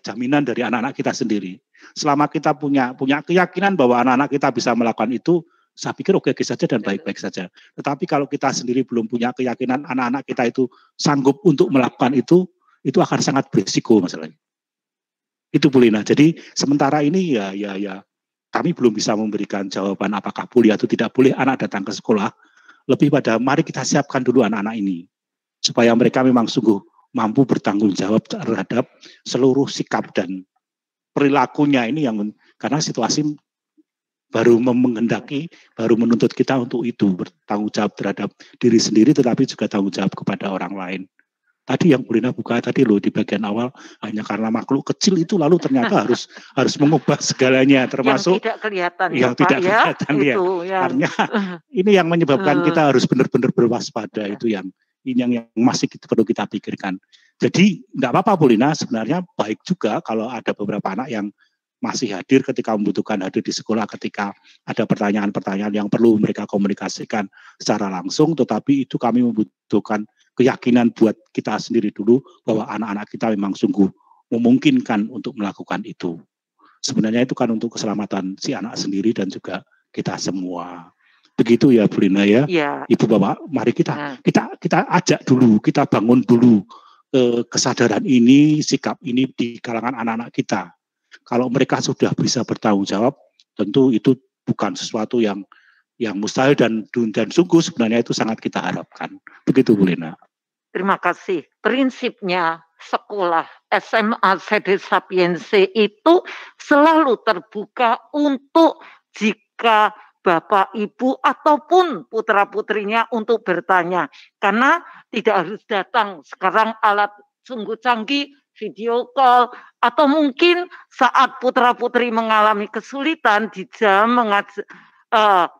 jaminan dari anak-anak kita sendiri. Selama kita punya keyakinan bahwa anak-anak kita bisa melakukan itu, saya pikir oke saja dan baik-baik saja. Tetapi kalau kita sendiri belum punya keyakinan anak-anak kita itu sanggup untuk melakukan itu akan sangat berisiko masalahnya. Itu Bu Lina. Jadi sementara ini ya kami belum bisa memberikan jawaban apakah boleh atau tidak boleh anak datang ke sekolah. Lebih pada mari kita siapkan dulu anak-anak ini supaya mereka memang sungguh mampu bertanggung jawab terhadap seluruh sikap dan perilakunya ini karena situasi baru menghendaki, baru menuntut kita untuk itu bertanggung jawab terhadap diri sendiri tetapi juga tanggung jawab kepada orang lain. Tadi yang Bu Lina buka tadi loh di bagian awal hanya karena makhluk kecil itu lalu ternyata harus mengubah segalanya termasuk yang tidak kelihatan yang tidak kelihatan ya. Artinya ini yang menyebabkan kita harus benar-benar berwaspada itu yang masih perlu kita pikirkan. Jadi enggak apa-apa Bu Lina, sebenarnya baik juga kalau ada beberapa anak yang masih hadir ketika membutuhkan hadir di sekolah ketika ada pertanyaan-pertanyaan yang perlu mereka komunikasikan secara langsung, tetapi itu kami membutuhkan keyakinan buat kita sendiri dulu bahwa anak-anak kita memang sungguh memungkinkan untuk melakukan itu. Sebenarnya itu kan untuk keselamatan si anak sendiri dan juga kita semua. Begitu ya Bu Lina ya. Ibu Bapak, mari kita ajak dulu, kita bangun dulu kesadaran ini, sikap ini di kalangan anak-anak kita. Kalau mereka sudah bisa bertanggung jawab, tentu itu bukan sesuatu yang mustahil dan sungguh sebenarnya itu sangat kita harapkan. Begitu Bu Lina. Terima kasih. Prinsipnya sekolah SMA CD Sapiensia itu selalu terbuka untuk jika Bapak, Ibu, ataupun putra-putrinya untuk bertanya. Karena tidak harus datang. Sekarang alat sungguh canggih, video call, atau mungkin saat putra-putri mengalami kesulitan di jam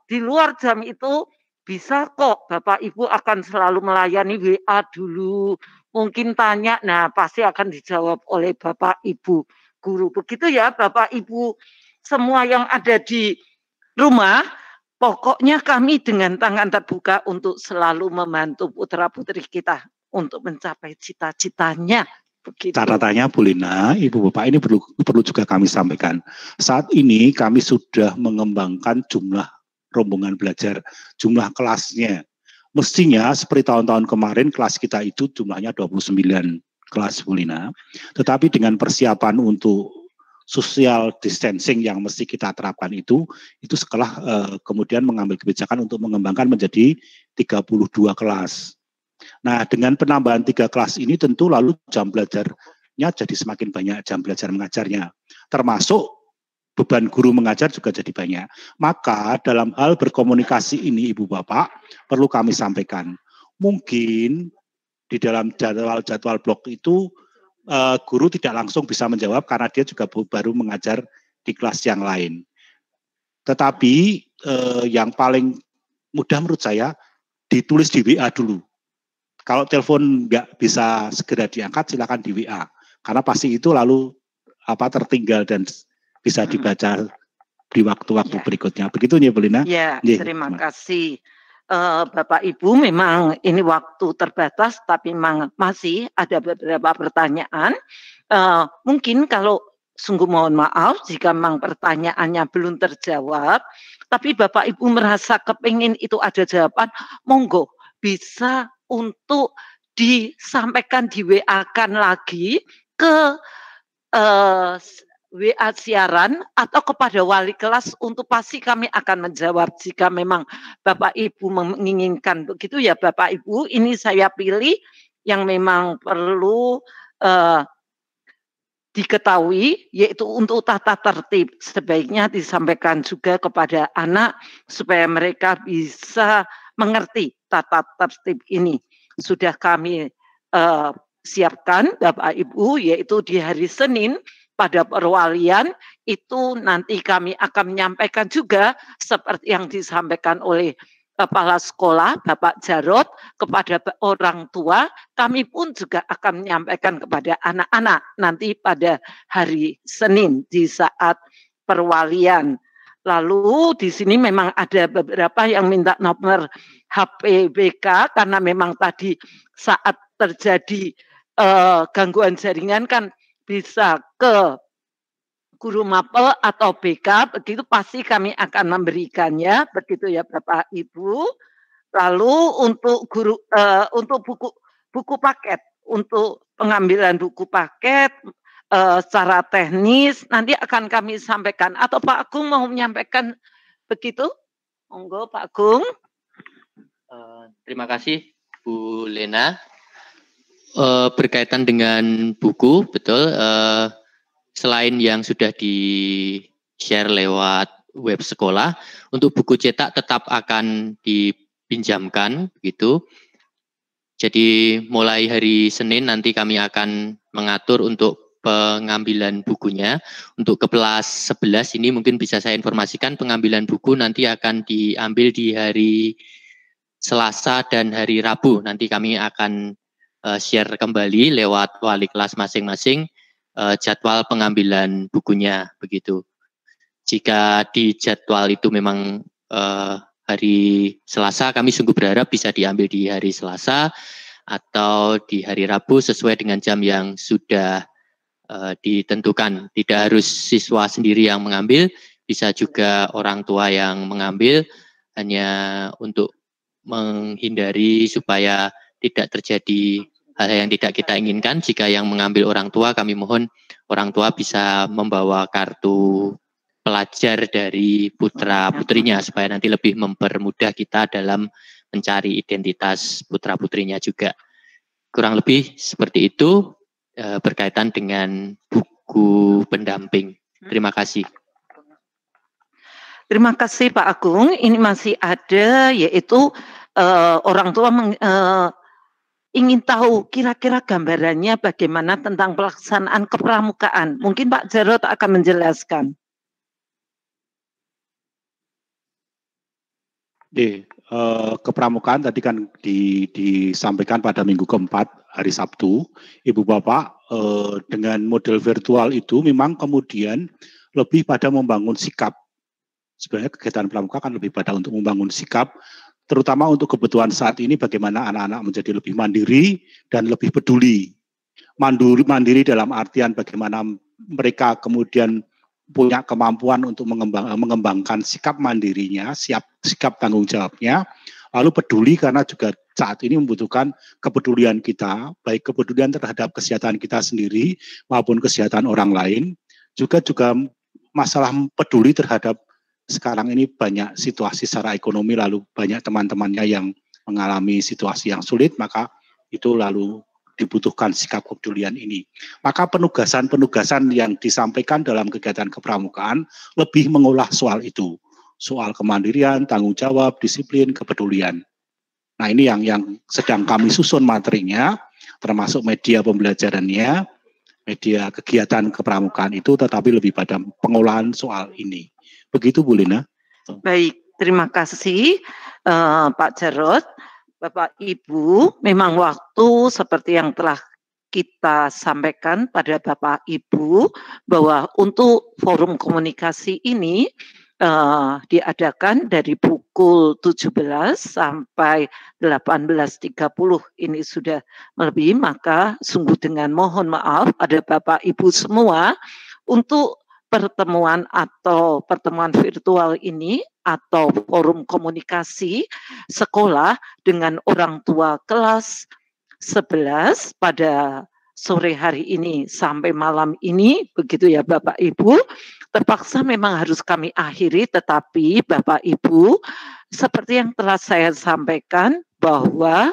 di luar jam itu bisa kok Bapak Ibu akan selalu melayani WA dulu. Mungkin tanya, nah pasti akan dijawab oleh Bapak Ibu guru. Begitu ya Bapak Ibu semua yang ada di rumah. Pokoknya kami dengan tangan terbuka untuk selalu membantu putra-putri kita untuk mencapai cita-citanya. Begitu. Catatannya Bu Lina, Ibu Bapak, ini perlu juga kami sampaikan. Saat ini kami sudah mengembangkan jumlah rombongan belajar, jumlah kelasnya. Mestinya seperti tahun-tahun kemarin kelas kita itu jumlahnya 29 kelas, Bu Lina. Tetapi dengan persiapan untuk social distancing yang mesti kita terapkan itu sekolah kemudian mengambil kebijakan untuk mengembangkan menjadi 32 kelas. Nah, dengan penambahan 3 kelas ini tentu lalu jam belajarnya jadi semakin banyak, jam belajar mengajarnya. Termasuk beban guru mengajar juga jadi banyak. Maka dalam hal berkomunikasi ini Ibu Bapak perlu kami sampaikan. Mungkin di dalam jadwal blok itu guru tidak langsung bisa menjawab karena dia juga baru mengajar di kelas yang lain. Tetapi yang paling mudah menurut saya ditulis di WA dulu. Kalau telepon nggak bisa segera diangkat, silakan di WA. Karena pasti itu lalu tertinggal dan bisa dibaca di waktu-waktu berikutnya. Begitu ya, Bu Lina? Ya, terima kasih. Bapak Ibu, memang ini waktu terbatas, tapi memang masih ada beberapa pertanyaan. Mungkin kalau sungguh mohon maaf jika memang pertanyaannya belum terjawab, tapi Bapak Ibu merasa kepingin itu ada jawaban, monggo bisa untuk disampaikan di WA-kan lagi ke WA siaran atau kepada wali kelas untuk pasti kami akan menjawab jika memang Bapak Ibu menginginkan begitu ya Bapak Ibu. Ini saya pilih yang memang perlu diketahui yaitu untuk tata tertib. Sebaiknya disampaikan juga kepada anak supaya mereka bisa mengerti tata tertib ini. Sudah kami siapkan Bapak Ibu yaitu di hari Senin pada perwalian itu nanti kami akan menyampaikan juga seperti yang disampaikan oleh kepala sekolah Bapak Jarod kepada orang tua, kami pun juga akan menyampaikan kepada anak-anak nanti pada hari Senin di saat perwalian. Lalu di sini memang ada beberapa yang minta nomor HP BK karena memang tadi saat terjadi gangguan jaringan kan bisa ke guru mapel atau BK, begitu pasti kami akan memberikannya, begitu ya Bapak Ibu. Lalu untuk guru untuk buku paket, untuk pengambilan buku paket secara teknis nanti akan kami sampaikan. Atau Pak Agung mau menyampaikan begitu? Monggo Pak Agung. Terima kasih Bu Lena. Berkaitan dengan buku, betul. Selain yang sudah di-share lewat web sekolah, untuk buku cetak tetap akan dipinjamkan, begitu. Jadi mulai hari Senin nanti kami akan mengatur untuk pengambilan bukunya. Untuk ke kelas 11 ini mungkin bisa saya informasikan pengambilan buku nanti akan diambil di hari Selasa dan hari Rabu. Nanti kami akan share kembali lewat wali kelas masing-masing jadwal pengambilan bukunya, begitu. Jika di jadwal itu memang hari Selasa, kami sungguh berharap bisa diambil di hari Selasa atau di hari Rabu sesuai dengan jam yang sudah ditentukan. Tidak harus siswa sendiri yang mengambil, bisa juga orang tua yang mengambil, hanya untuk menghindari supaya tidak terjadi hal yang tidak kita inginkan. Jika yang mengambil orang tua, kami mohon orang tua bisa membawa kartu pelajar dari putra-putrinya supaya nanti lebih mempermudah kita dalam mencari identitas putra-putrinya juga. Kurang lebih seperti itu berkaitan dengan buku pendamping. Terima kasih. Terima kasih Pak Agung. Ini masih ada yaitu orang tua ingin tahu kira-kira gambarannya bagaimana tentang pelaksanaan kepramukaan. Mungkin Pak Jarod akan menjelaskan. Kepramukaan tadi kan disampaikan pada minggu keempat hari Sabtu. Ibu Bapak dengan model virtual itu memang kemudian lebih pada membangun sikap. Sebenarnya kegiatan pramuka kan lebih pada untuk membangun sikap, terutama untuk kebutuhan saat ini bagaimana anak-anak menjadi lebih mandiri dan lebih peduli. Mandiri dalam artian bagaimana mereka kemudian punya kemampuan untuk mengembangkan sikap mandirinya, sikap tanggung jawabnya, lalu peduli karena juga saat ini membutuhkan kepedulian kita, baik kepedulian terhadap kesehatan kita sendiri maupun kesehatan orang lain, juga masalah peduli terhadap sekarang ini banyak situasi secara ekonomi, lalu banyak teman-temannya yang mengalami situasi yang sulit, maka itu lalu dibutuhkan sikap kepedulian ini. Maka penugasan-penugasan yang disampaikan dalam kegiatan kepramukaan lebih mengolah soal itu. Soal kemandirian, tanggung jawab, disiplin, kepedulian. Nah ini yang sedang kami susun materinya, termasuk media pembelajarannya, media kegiatan kepramukaan itu, tetapi lebih pada pengolahan soal ini. Begitu Bu Lina. Baik, terima kasih Pak Jarod. Bapak Ibu, memang waktu seperti yang telah kita sampaikan pada Bapak Ibu bahwa untuk forum komunikasi ini diadakan dari pukul 17 sampai 18.30 ini sudah melebihi, maka sungguh dengan mohon maaf pada Bapak Ibu semua untuk pertemuan virtual ini atau forum komunikasi sekolah dengan orang tua kelas 11 pada sore hari ini sampai malam ini, begitu ya Bapak Ibu. Terpaksa memang harus kami akhiri, tetapi Bapak Ibu, seperti yang telah saya sampaikan bahwa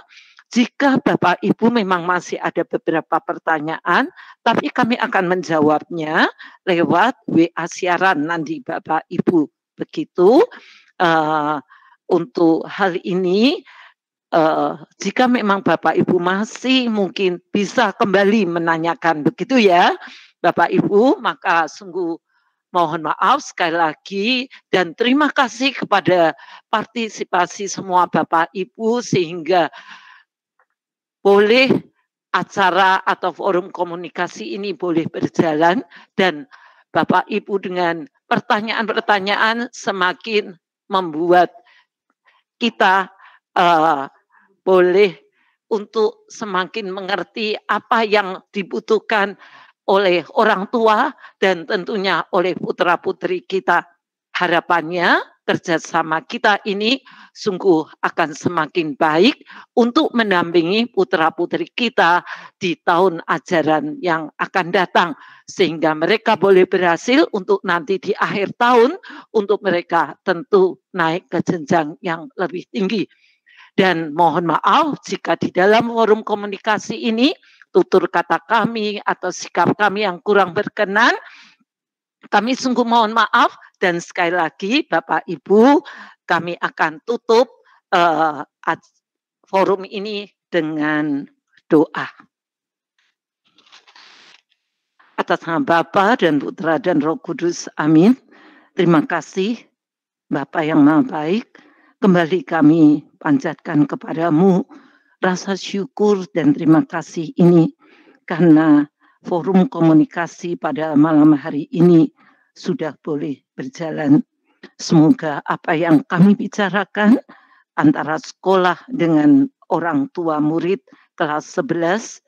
jika Bapak Ibu memang masih ada beberapa pertanyaan, tapi kami akan menjawabnya lewat WA siaran nanti Bapak Ibu. Begitu untuk hal ini, jika memang Bapak Ibu masih mungkin bisa kembali menanyakan, begitu ya Bapak Ibu, maka sungguh mohon maaf sekali lagi dan terima kasih kepada partisipasi semua Bapak Ibu sehingga boleh acara atau forum komunikasi ini boleh berjalan dan Bapak Ibu dengan pertanyaan-pertanyaan semakin membuat kita boleh untuk semakin mengerti apa yang dibutuhkan oleh orang tua dan tentunya oleh putra-putri kita. Harapannya kerjasama kita ini sungguh akan semakin baik untuk mendampingi putra-putri kita di tahun ajaran yang akan datang. Sehingga mereka boleh berhasil untuk nanti di akhir tahun untuk mereka tentu naik ke jenjang yang lebih tinggi. Dan mohon maaf jika di dalam forum komunikasi ini tutur kata kami atau sikap kami yang kurang berkenan, kami sungguh mohon maaf dan sekali lagi Bapak Ibu kami akan tutup forum ini dengan doa. Atas nama Bapa dan Putra dan Roh Kudus, amin. Terima kasih Bapa yang Maha Baik, kembali kami panjatkan kepadamu rasa syukur dan terima kasih ini karena forum komunikasi pada malam hari ini sudah boleh berjalan. Semoga apa yang kami bicarakan antara sekolah dengan orang tua murid kelas 11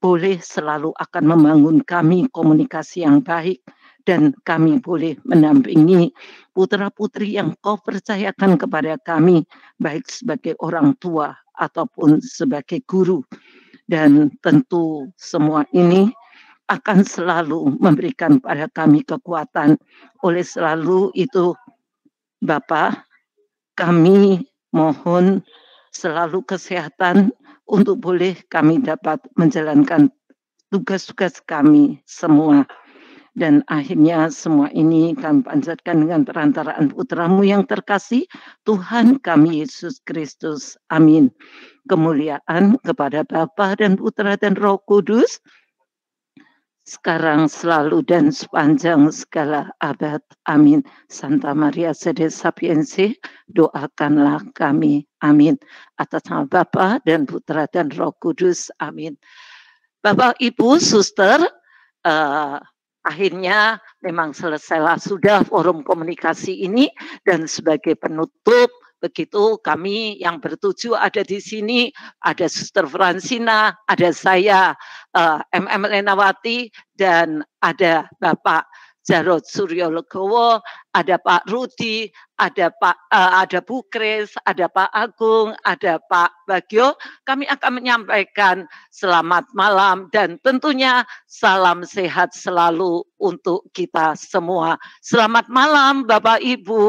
boleh selalu akan membangun kami komunikasi yang baik dan kami boleh mendampingi putra-putri yang kau percayakan kepada kami baik sebagai orang tua ataupun sebagai guru. Dan tentu semua ini akan selalu memberikan pada kami kekuatan. Oleh selalu itu Bapak, kami mohon selalu kesehatan untuk boleh kami dapat menjalankan tugas-tugas kami semua. Dan akhirnya semua ini kami panjatkan dengan perantaraan putra-Mu yang terkasih, Tuhan kami Yesus Kristus. Amin. Kemuliaan kepada Bapa dan Putra dan Roh Kudus, sekarang selalu dan sepanjang segala abad. Amin. Santa Maria Sede Sapiensi, doakanlah kami. Amin. Atas nama Bapa dan Putra dan Roh Kudus. Amin. Bapak, Ibu, Suster, akhirnya memang selesailah sudah forum komunikasi ini dan sebagai penutup begitu kami yang bertujuh ada di sini, ada Suster Fransina, ada saya MM Lenawati dan ada Bapak Jarod Suryo Legowo, ada Pak Rudi, ada Bu Kris, ada Pak Agung, ada Pak Bagio. Kami akan menyampaikan selamat malam dan tentunya salam sehat selalu untuk kita semua. Selamat malam Bapak Ibu.